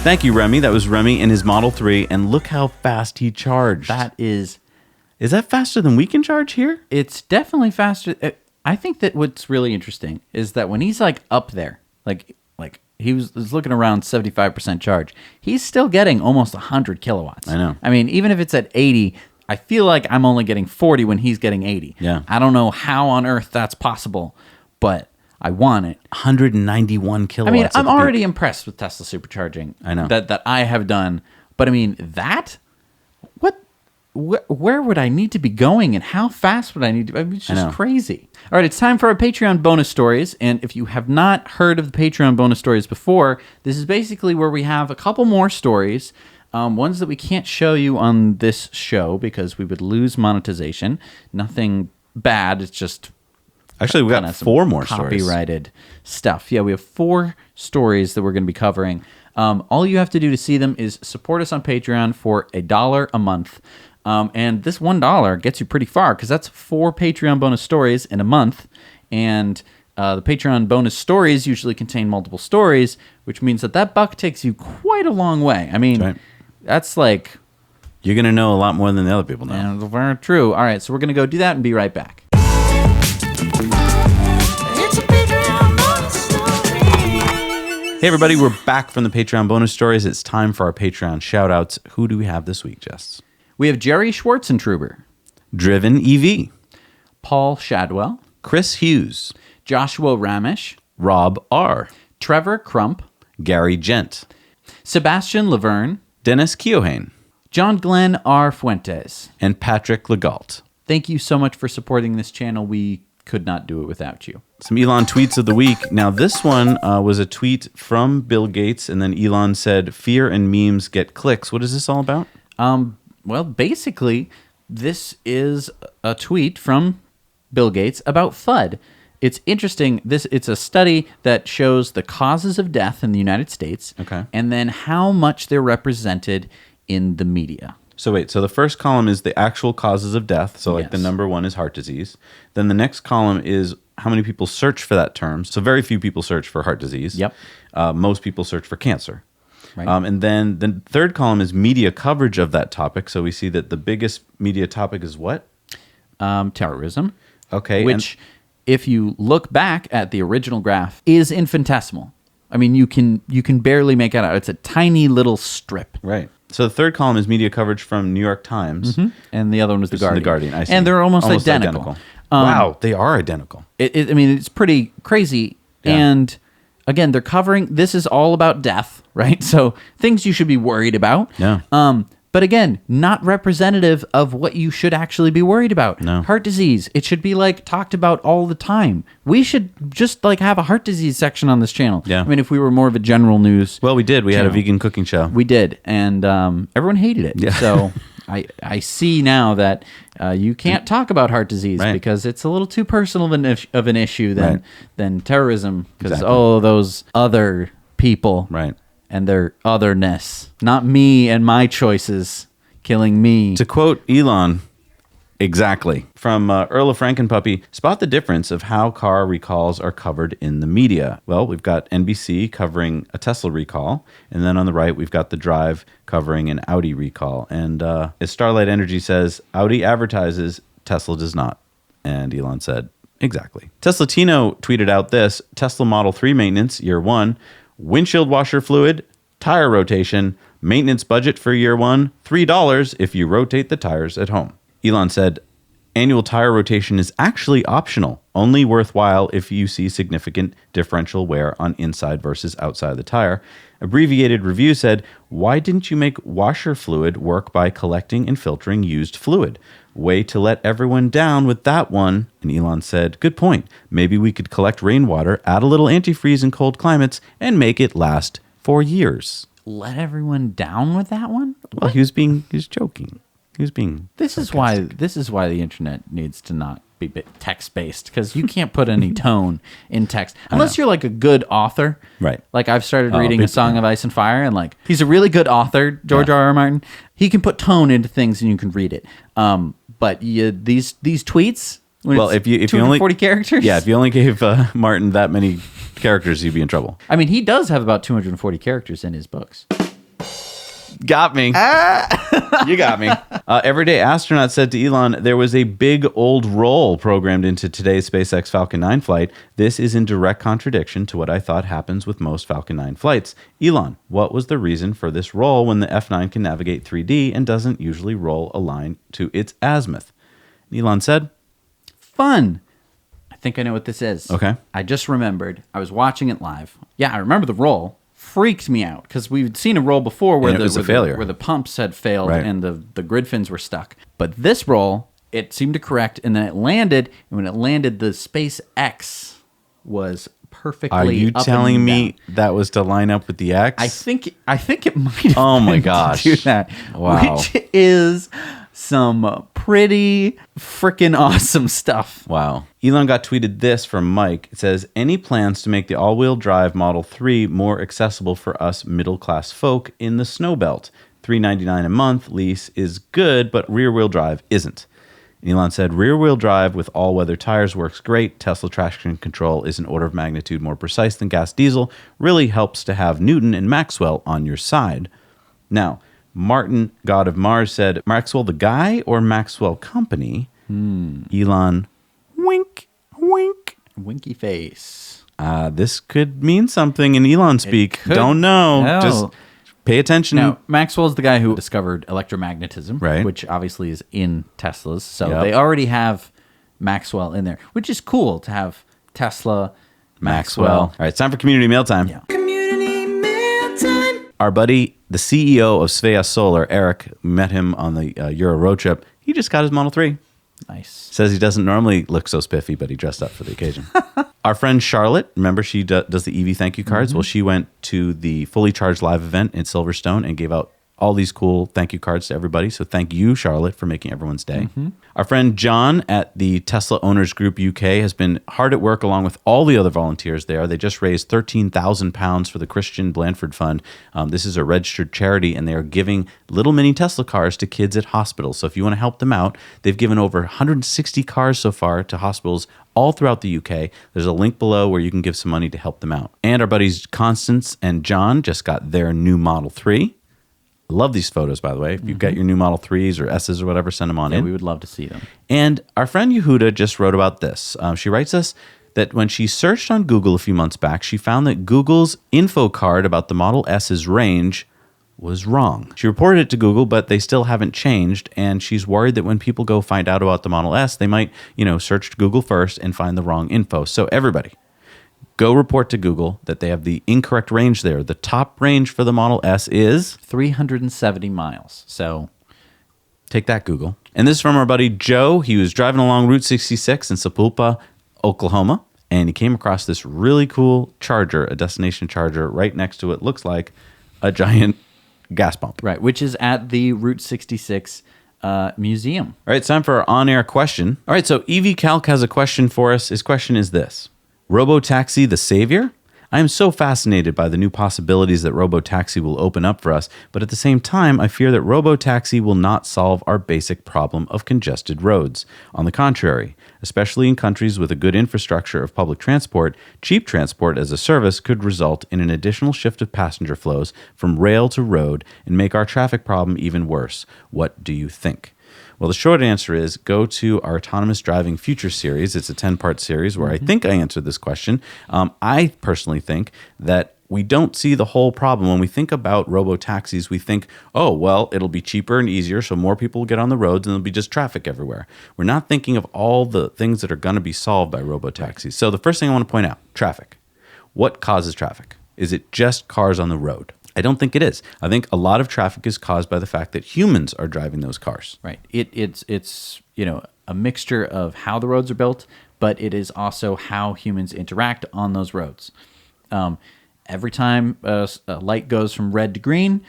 Thank you, Remy. That was Remy in his Model 3. And look how fast he charged. Is that faster than we can charge here? it's definitely faster. I think that what's really interesting is that when he's like up there, like he was looking around 75% charge, he's still getting almost 100 kilowatts. I know. I mean, even if it's at 80, I feel like I'm only getting 40 when he's getting 80. Yeah. I don't know how on earth that's possible, but I want it. 191 kilowatts. I mean, at I'm the peak. already impressed with Tesla supercharging. I know. That I have done, but I mean that. where would I need to be going and how fast would I need to? I mean, it's just crazy. All right, it's time for our Patreon bonus stories. And if you have not heard of the Patreon bonus stories before, this is basically where we have a couple more stories, ones that we can't show you on this show because we would lose monetization. Nothing bad. It's just actually we got 4 more copyrighted stuff. Yeah, we have 4 stories that we're going to be covering. All you have to do to see them is support us on Patreon for $1 a month. And this $1 gets you pretty far because that's 4 Patreon bonus stories in a month. And the Patreon bonus stories usually contain multiple stories, which means that buck takes you quite a long way. I mean, that's like... You're going to know a lot more than the other people know. And very true. All right, so we're going to go do that and be right back. Hey everybody, we're back from the Patreon bonus stories. It's time for our Patreon shout-outs. Who do we have this week, Jess? We have Jerry Schwartzentruber, Driven EV, Paul Shadwell, Chris Hughes, Joshua Ramesh, Rob R, Trevor Crump, Gary Gent, Sebastian Laverne, Dennis Keohane, John Glenn R. Fuentes, and Patrick Legault. Thank you so much for supporting this channel. We could not do it without you. Some Elon tweets of the week. Now, this one was a tweet from Bill Gates, and then Elon said, "Fear and memes get clicks." What is this all about? Well, basically, this is a tweet from Bill Gates about FUD. It's interesting. It's a study that shows the causes of death in the United States, and then how much they're represented in the media. So wait, so the first column is the actual causes of death. So like the number 1 is heart disease. Then the next column is how many people search for that term. So very few people search for heart disease. Yep. Most people search for cancer. Right. And then the third column is media coverage of that topic. So we see that the biggest media topic is what? Terrorism. Okay. Which, if you look back at the original graph, is infinitesimal. I mean, you can barely make it out. It's a tiny little strip. Right. So the third column is media coverage from New York Times. And the other one was The Guardian. The Guardian, I see. And they're almost identical. Wow, they are identical. I mean, it's pretty crazy. Yeah. And again, they're covering, this is all about death, right? So things you should be worried about. Yeah. But again, not representative of what you should actually be worried about. No. Heart disease, it should be like talked about all the time. We should just like have a heart disease section on this channel. Yeah. I mean, if we were more of a general news. Well, we did. We channel. had a vegan cooking show. We did. And everyone hated it. Yeah. So I see now that you can't talk about heart disease because it's a little too personal of an issue than terrorism. Because, those other people. Right. And their otherness. Not me and my choices killing me. To quote Elon, exactly. From Earl of Frankenpuppy, spot the difference of how car recalls are covered in the media. Well, we've got NBC covering a Tesla recall, and then on the right, we've got The Drive covering an Audi recall. And as Starlight Energy says, Audi advertises, Tesla does not. And Elon said, exactly. Tesla Tino tweeted out this, Tesla Model 3 maintenance, year 1, windshield washer fluid, tire rotation, maintenance budget for year 1, $3 if you rotate the tires at home. Elon said, annual tire rotation is actually optional, only worthwhile if you see significant differential wear on inside versus outside the tire. Abbreviated review said, why didn't you make washer fluid work by collecting and filtering used fluid? Way to let everyone down with that one. And Elon said, good point. Maybe we could collect rainwater, add a little antifreeze in cold climates, and make it last for years. Let everyone down with that one? Well, he was joking. He was being This is why the internet needs to not be text-based, because you can't put any tone in text. Unless you're like a good author. Right. Like I've started reading A Song of Ice and Fire, and like he's a really good author, George R.R. Martin. He can put tone into things and you can read it. But these tweets, if you 240 only characters. Yeah, if you only gave Martin that many characters, you'd be in trouble. I mean, he does have about 240 characters in his books. Got me. You got me. Everyday Astronaut said to Elon, there was a big old roll programmed into today's SpaceX Falcon 9 flight. This is in direct contradiction to what I thought happens with most Falcon 9 flights. Elon, what was the reason for this roll when the F9 can navigate 3D and doesn't usually roll a line to its azimuth? And Elon said, fun. I think I know what this is. Okay. I just remembered. I was watching it live. Yeah, I remember the roll freaked me out because we've seen a roll before where And it was a failure. where the pumps had failed Right. and the grid fins were stuck. But this roll, it seemed to correct, and then it landed. And when it landed, the SpaceX was perfectly. Are you up telling and me down. that was to line up with the X? I think it might have Oh my been to gosh. do that. Wow. Which is some pretty freaking awesome stuff. Wow. Elon got tweeted this from Mike. It says, any plans to make the all-wheel drive Model 3 more accessible for us middle-class folk in the snow belt? $399 a month lease is good, but rear-wheel drive isn't. And Elon said, rear-wheel drive with all-weather tires works great. Tesla traction control is an order of magnitude more precise than gas diesel. Really helps to have Newton and Maxwell on your side. Now, Martin, God of Mars, said, Maxwell the guy or Maxwell Company? Elon, wink, wink. Winky face. This could mean something in Elon speak. could. Don't know. Oh. Just pay attention. Now, Maxwell's the guy who discovered electromagnetism, Right. which obviously is in Teslas. So Yep. they already have Maxwell in there, which is cool to have Tesla, Maxwell. All right, it's time for community mail time. Yeah. Our buddy, the CEO of Svea Solar, Eric, met him on the Euro road trip. He just got his Model 3. Nice. Says he doesn't normally look so spiffy, but he dressed up for the occasion. Our friend Charlotte, remember she does the EV thank you cards? Well, she went to the Fully Charged Live event in Silverstone and gave out all these cool thank you cards to everybody. So thank you, Charlotte, for making everyone's day. Our friend John at the Tesla Owners Group UK has been hard at work along with all the other volunteers there. They just raised £13,000 for the Christian Blanford Fund. This is a registered charity, and they are giving little mini Tesla cars to kids at hospitals. So if you want to help them out, they've given over 160 cars so far to hospitals all throughout the UK. There's a link below where you can give some money to help them out. And our buddies Constance and John just got their new Model 3. I love these photos, by the way. If you've got your new Model 3s or S's or whatever, send them on Yeah, in. we would love to see them. And our friend Yehuda just wrote about this. She writes us that when she searched on Google a few months back, she found that Google's info card about the Model S's range was wrong. She reported it to Google, but they still haven't changed, and she's worried that when people go find out about the Model S, they might, search Google first and find the wrong info. So everybody, go report to Google that they have the incorrect range there. The top range for the Model S is 370 miles. So take that, Google. And this is from our buddy Joe. He was driving along Route 66 in Sapulpa, Oklahoma, and he came across this really cool charger, a destination charger. Right next to it looks like a giant gas pump. right, which is at the Route 66 museum. All right, it's time for our on-air question. All right, so EV Calc has a question for us. His question is this. Robotaxi the savior? I am so fascinated by the new possibilities that Robotaxi will open up for us, but at the same time, I fear that Robotaxi will not solve our basic problem of congested roads. On the contrary, especially in countries with a good infrastructure of public transport, cheap transport as a service could result in an additional shift of passenger flows from rail to road and make our traffic problem even worse. What do you think? Well, the short answer is go to our Autonomous Driving Future series. It's a 10-part series where I think I answered this question. I personally think that we don't see the whole problem. When we think about robo-taxis, we think, oh, well, it'll be cheaper and easier, so more people will get on the roads and there'll be just traffic everywhere. We're not thinking of all the things that are going to be solved by robo-taxis. So the first thing I want to point out, traffic. What causes traffic? Is it just cars on the road? I don't think it is. I think a lot of traffic is caused by the fact that humans are driving those cars. Right. It's a mixture of how the roads are built, but it is also how humans interact on those roads. Every time a light goes from red to green,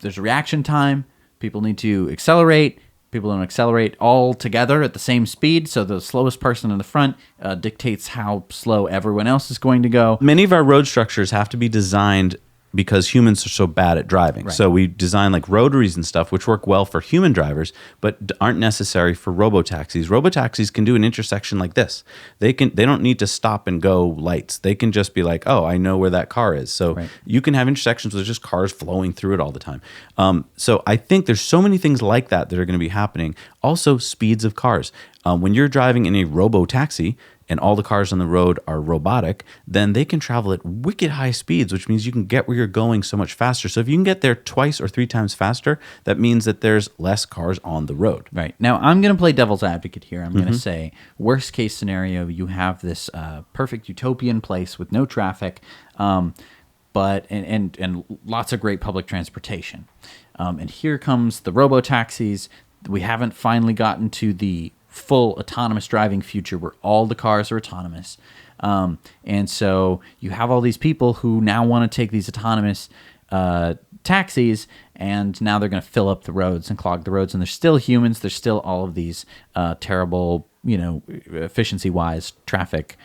there's a reaction time. People need to accelerate. People don't accelerate all together at the same speed, so the slowest person in the front dictates how slow everyone else is going to go. Many of our road structures have to be designed because humans are so bad at driving. Right. So we design like rotaries and stuff, which work well for human drivers, but aren't necessary for robotaxis. Robotaxis can do an intersection like this. They don't need to stop and go lights. They can just be like, oh, I know where that car is. So Right. you can have intersections with just cars flowing through it all the time. So I think there's so many things like that are going to be happening. Also, speeds of cars. When you're driving in a robo-taxi and all the cars on the road are robotic, then they can travel at wicked high speeds, which means you can get where you're going so much faster. So if you can get there twice or three times faster, that means that there's less cars on the road. Right. Now, I'm going to play devil's advocate here. I'm going to say, worst case scenario, you have this perfect utopian place with no traffic. but and lots of great public transportation. And here comes the robo-taxis. We haven't finally gotten to the full autonomous driving future where all the cars are autonomous. And so you have all these people who now want to take these autonomous taxis, and now they're going to fill up the roads and clog the roads. And there's still humans. There's still all of these terrible, efficiency-wise traffic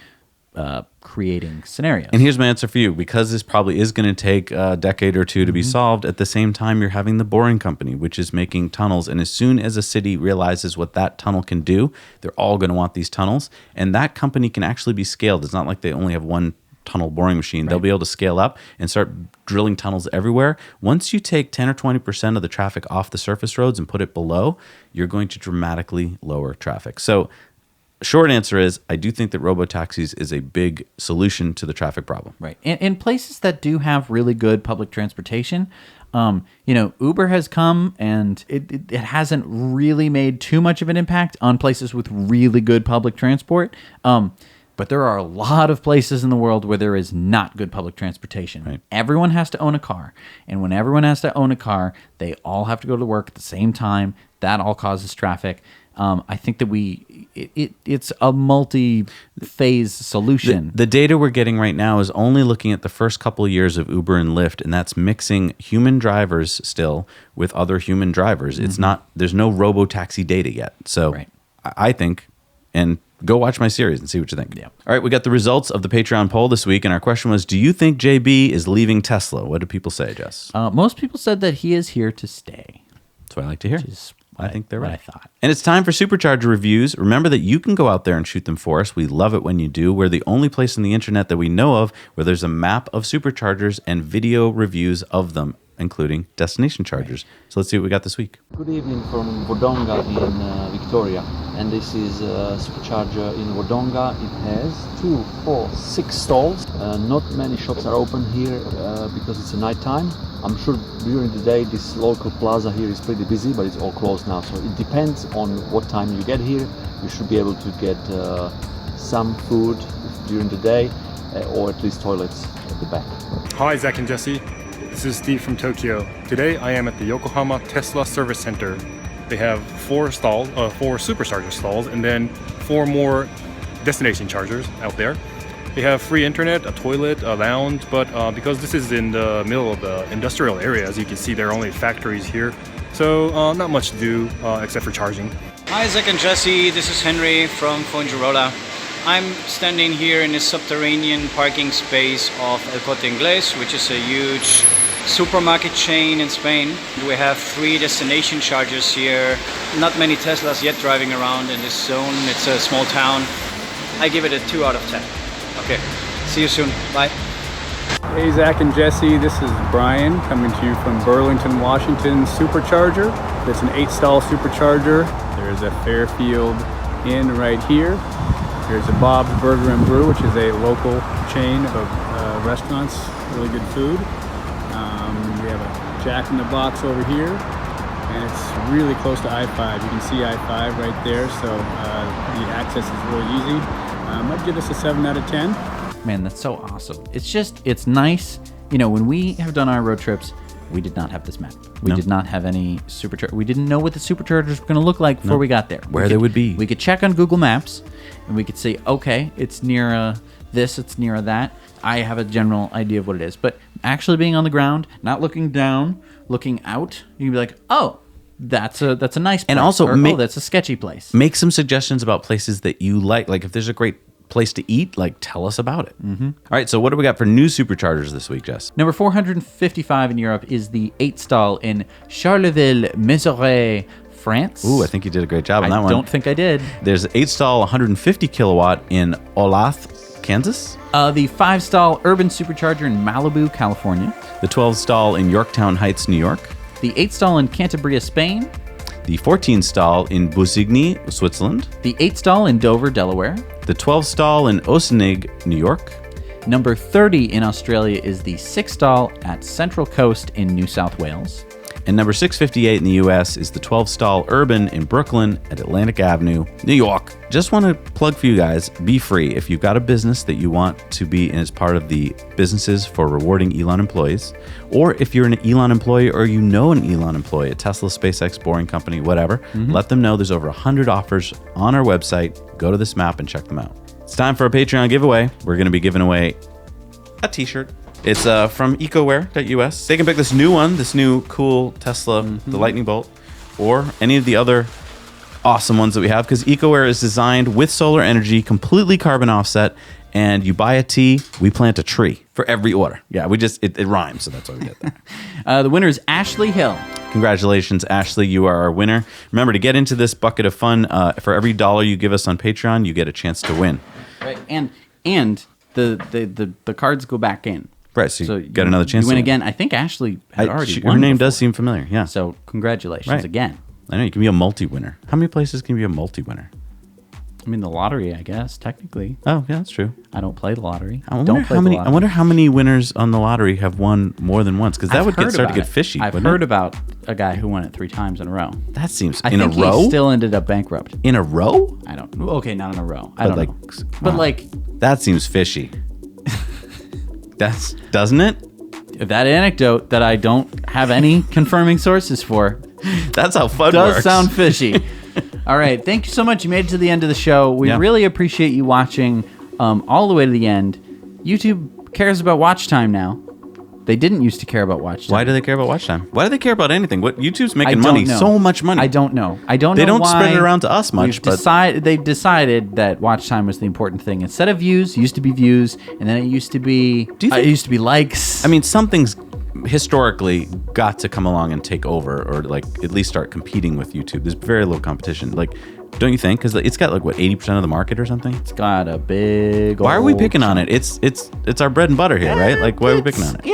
creating scenarios. And here's my answer for you. Because this probably is going to take a decade or two to be solved, at the same time, you're having the Boring Company, which is making tunnels. And as soon as a city realizes what that tunnel can do, they're all going to want these tunnels. And that company can actually be scaled. It's not like they only have one tunnel boring machine. Right. They'll be able to scale up and start drilling tunnels everywhere. Once you take 10 or 20% of the traffic off the surface roads and put it below, you're going to dramatically lower traffic. So short answer is, I do think that robo-taxis is a big solution to the traffic problem. Right. In places that do have really good public transportation, Uber has come and it hasn't really made too much of an impact on places with really good public transport. But there are a lot of places in the world where there is not good public transportation. Right. Everyone has to own a car. And when everyone has to own a car, they all have to go to work at the same time. That all causes traffic. I think that it's a multi-phase solution. The data we're getting right now is only looking at the first couple of years of Uber and Lyft, and that's mixing human drivers still with other human drivers. It's not, there's no robo-taxi data yet. So Right. I think, and go watch my series and see what you think. Yeah. All right, we got the results of the Patreon poll this week, and our question was, do you think JB is leaving Tesla? What do people say, Jess? Most people said that he is here to stay. That's what I like to hear. Which is I think they're what right. I thought. And it's time for Supercharger reviews. Remember that you can go out there and shoot them for us. We love it when you do. We're the only place on the internet that we know of where there's a map of superchargers and video reviews of them, including destination chargers. So let's see what we got this week. Good evening from Wodonga in Victoria, and this is a Supercharger in Wodonga. It has 2, 4, 6 stalls. Not many shops are open here because it's a night time. I'm sure during the day this local plaza here is pretty busy, but it's all closed now. So it depends on what time you get here. You should be able to get some food during the day, or at least toilets at the back. Hi, Zach and Jesse. This is Steve from Tokyo. Today I am at the Yokohama Tesla Service Center. They have 4 supercharger stalls, and then 4 more destination chargers out there. They have free internet, a toilet, a lounge, but because this is in the middle of the industrial area, as you can see, there are only factories here. So not much to do except for charging. Hi, Zach and Jesse. This is Henry from Fuengirola. I'm standing here in the subterranean parking space of El Corte Inglés, which is a huge supermarket chain in Spain. We have 3 destination chargers here. Not many Teslas yet driving around in this zone. It's a small town. I give it a 2 out of 10. Okay, see you soon. Bye. Hey, Zach and Jesse, this is Brian coming to you from Burlington, Washington Supercharger. It's an 8-stall supercharger. There's a Fairfield Inn right here. There's a Bob's Burger and Brew, which is a local chain of restaurants, really good food. We have a Jack in the Box over here, and it's really close to I-5. You can see I-5 right there, so the access is really easy. I'd give this a 7 out of 10. Man, that's so awesome. It's nice. When we have done our road trips, we did not have this map. We did not have any supercharger. We didn't know what the superchargers were going to look like before we got there. Where they would be. We could check on Google Maps, and we could say, okay, it's near this, it's near that. I have a general idea of what it is. But actually being on the ground, not looking down, looking out, you can be like, oh, that's a nice place. And also, oh, that's a sketchy place. Make some suggestions about places that you like. Like if there's a great place to eat, like tell us about it. Mm-hmm. All right, so what do we got for new superchargers this week, Jess? Number 455 in Europe is the 8-stall in Charleville-Mézières, France. Ooh, I think you did a great job on that one. I don't think I did. There's an 8-stall 150 kilowatt in Olathe, Kansas. The 5-stall urban supercharger in Malibu, California. The 12-stall in Yorktown Heights, New York. The 8-stall in Cantabria, Spain. The 14-stall in Busigny, Switzerland. The 8-stall in Dover, Delaware. The 12-stall in Oceanig, New York. Number 30 in Australia is the 6-stall at Central Coast in New South Wales. And number 658 in the US is the 12-stall Urban in Brooklyn at Atlantic Avenue, New York. Just want to plug for you guys, be free. If you've got a business that you want to be in as part of the businesses for rewarding Elon employees, or if you're an Elon employee or you know an Elon employee, a Tesla, SpaceX, Boring Company, whatever, let them know there's over 100 offers on our website. Go to this map and check them out. It's time for a Patreon giveaway. We're going to be giving away a t-shirt. It's from ecoware.us. They can pick this new one, this new cool Tesla, the Lightning Bolt, or any of the other awesome ones that we have, because EcoWare is designed with solar energy, completely carbon offset, and you buy a tee, we plant a tree for every order. Yeah, it rhymes, so that's why we did that. The winner is Ashley Hill. Congratulations, Ashley. You are our winner. Remember, to get into this bucket of fun, for every $1 you give us on Patreon, you get a chance to win. Right, and the cards go back in. Right, so you got another chance You win to again. I think Ashley had already won her name before. does seem familiar, yeah. So congratulations again. I know, you can be a multi-winner. How many places can you be a multi-winner? I mean, the lottery, I guess, technically. Oh, yeah, that's true. I don't play the lottery. I wonder how many winners on the lottery have won more than once, because that would start to get fishy. I've heard about a guy who won it 3 times in a row. That seems I in a think row. he still ended up bankrupt. In a row? I don't. Okay, not in a row. I don't know. But like that seems fishy. Doesn't it? That anecdote that I don't have any confirming sources for. That's how fun does works. sound fishy. All right, thank you so much. You made it to the end of the show. We really appreciate you watching all the way to the end. YouTube cares about watch time now. They didn't used to care about watch time. Why do they care about watch time? Why do they care about anything? What YouTube's making money, so much money. I don't know. They don't spread it around to us much. They've decided that watch time was the important thing. Instead of views, it used to be views, and then it used to be likes. I mean, something's historically got to come along and take over, or like at least start competing with YouTube. There's very little competition. Like, don't you think? Because it's got like what 80% of the market or something. It's got a big. Why are we picking on it? It's our bread and butter here, right? Like, why are we picking on it?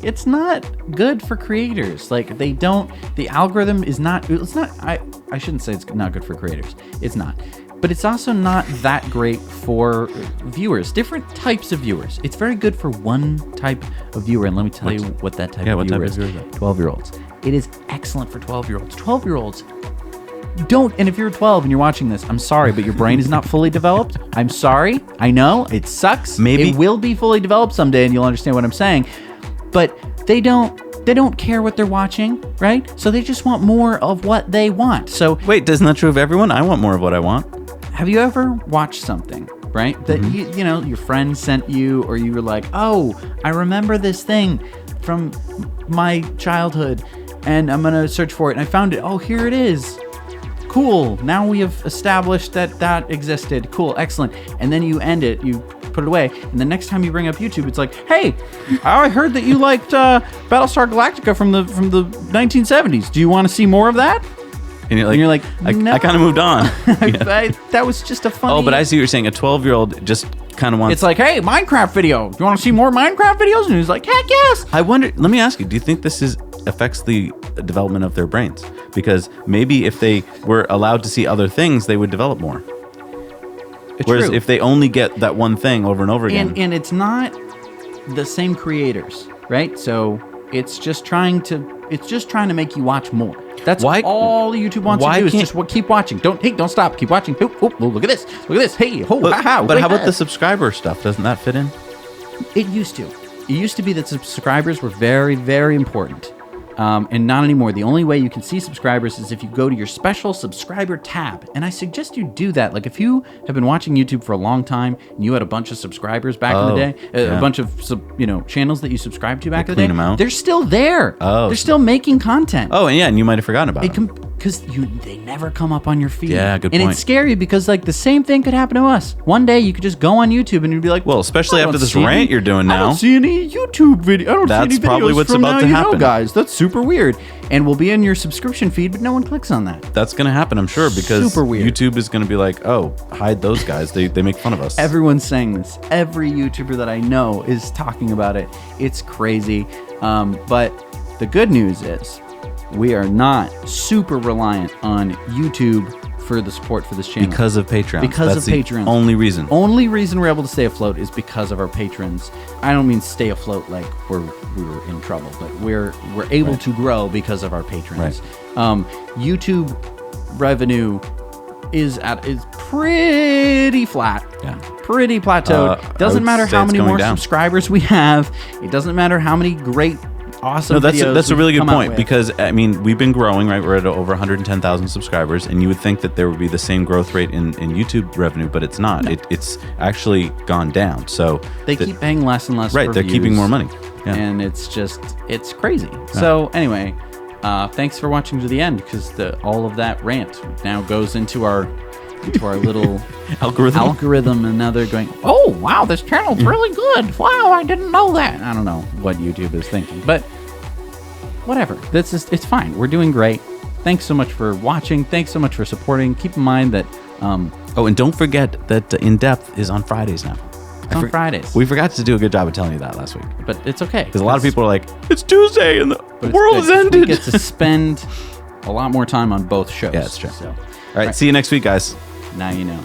It's not good for creators. Like, they don't. The algorithm is not. It's not. I shouldn't say it's not good for creators. It's not. But it's also not that great for viewers, different types of viewers. It's very good for one type of viewer, and let me tell you what that type of viewer is. 12-year-olds. It is excellent for 12-year-olds. 12-year-olds don't, and if you're 12 and you're watching this, I'm sorry, but your brain is not fully developed. I'm sorry. I know, it sucks. Maybe it will be fully developed someday, and you'll understand what I'm saying. But they don't care what they're watching, right? So they just want more of what they want. So wait, isn't that true of everyone? I want more of what I want. Have you ever watched something, right? That you know, your friend sent you, or you were like, oh, I remember this thing from my childhood, and I'm gonna search for it, and I found it. Oh, here it is. Cool. Now we have established that existed. Cool. Excellent. And then you end it. You put it away. And the next time you bring up YouTube, it's like, hey, I heard that you liked Battlestar Galactica from the 1970s. Do you want to see more of that? And you're like, no. I kind of moved on. That was just a funny. Oh, but I see what you're saying. A 12-year-old just kind of wants. It's like, hey, Minecraft video. You want to see more Minecraft videos? And he's like, heck yes. I wonder. Let me ask you. Do you think this affects the development of their brains? Because maybe if they were allowed to see other things, they would develop more. Whereas if they only get that one thing over and over again, and it's not the same creators, right? So it's just trying to make you watch more. That's all YouTube wants to do is just keep watching. Don't stop. Keep watching. Oh, look at this. Look at this. Hey, but how about the subscriber stuff? Doesn't that fit in? It used to. It used to be that subscribers were very, very important. And not anymore. The only way you can see subscribers is if you go to your special subscriber tab. And I suggest you do that. Like, if you have been watching YouTube for a long time and you had a bunch of subscribers back in the day, a bunch of channels that you subscribed to back in the day, they're still there. They're still making content. Oh, and you might have forgotten about them. Because they never come up on your feed. Yeah, good point. And it's scary because, like, the same thing could happen to us. One day you could just go on YouTube and you'd be like, well, especially after this rant you're doing now. I don't see any YouTube video. I don't see any videos probably what's from about now, to happen. Guys. That's super weird. And we'll be in your subscription feed, but no one clicks on that. That's going to happen, I'm sure, because super weird. YouTube is going to be like, oh, hide those guys. They make fun of us. Everyone's saying this. Every YouTuber that I know is talking about it. It's crazy. But the good news is we are not super reliant on YouTube for the support for this channel. Because of Patreon. Because That's of patrons. Only reason. Only reason we're able to stay afloat is because of our patrons. I don't mean stay afloat like we were in trouble, but we're able to grow because of our patrons. YouTube revenue is pretty flat. Yeah. Pretty plateaued. Doesn't matter how many more subscribers we have. It doesn't matter how many great awesome videos that's a really good point, with. because I mean, we've been growing, right? We're at over 110,000 subscribers, and you would think that there would be the same growth rate in YouTube revenue, but it's not. No. It's actually gone down. So they keep paying less and less. Right, for they're views, keeping more money. Yeah. And it's crazy. Yeah. So anyway, thanks for watching to the end, because all of that rant now goes into our little algorithm, and now they're going, oh wow, this channel's really good. Wow, I didn't know that. I don't know what YouTube is thinking, but whatever. It's fine. We're doing great. Thanks so much for watching. Thanks so much for supporting. Keep in mind that and don't forget that In Depth is on Fridays now. It's on Fridays. We forgot to do a good job of telling you that last week, but it's okay, because a lot of people are like, it's Tuesday and the world has ended. We get to spend a lot more time on both shows. Yeah, that's true. So, all right, see you next week, guys. Now you know.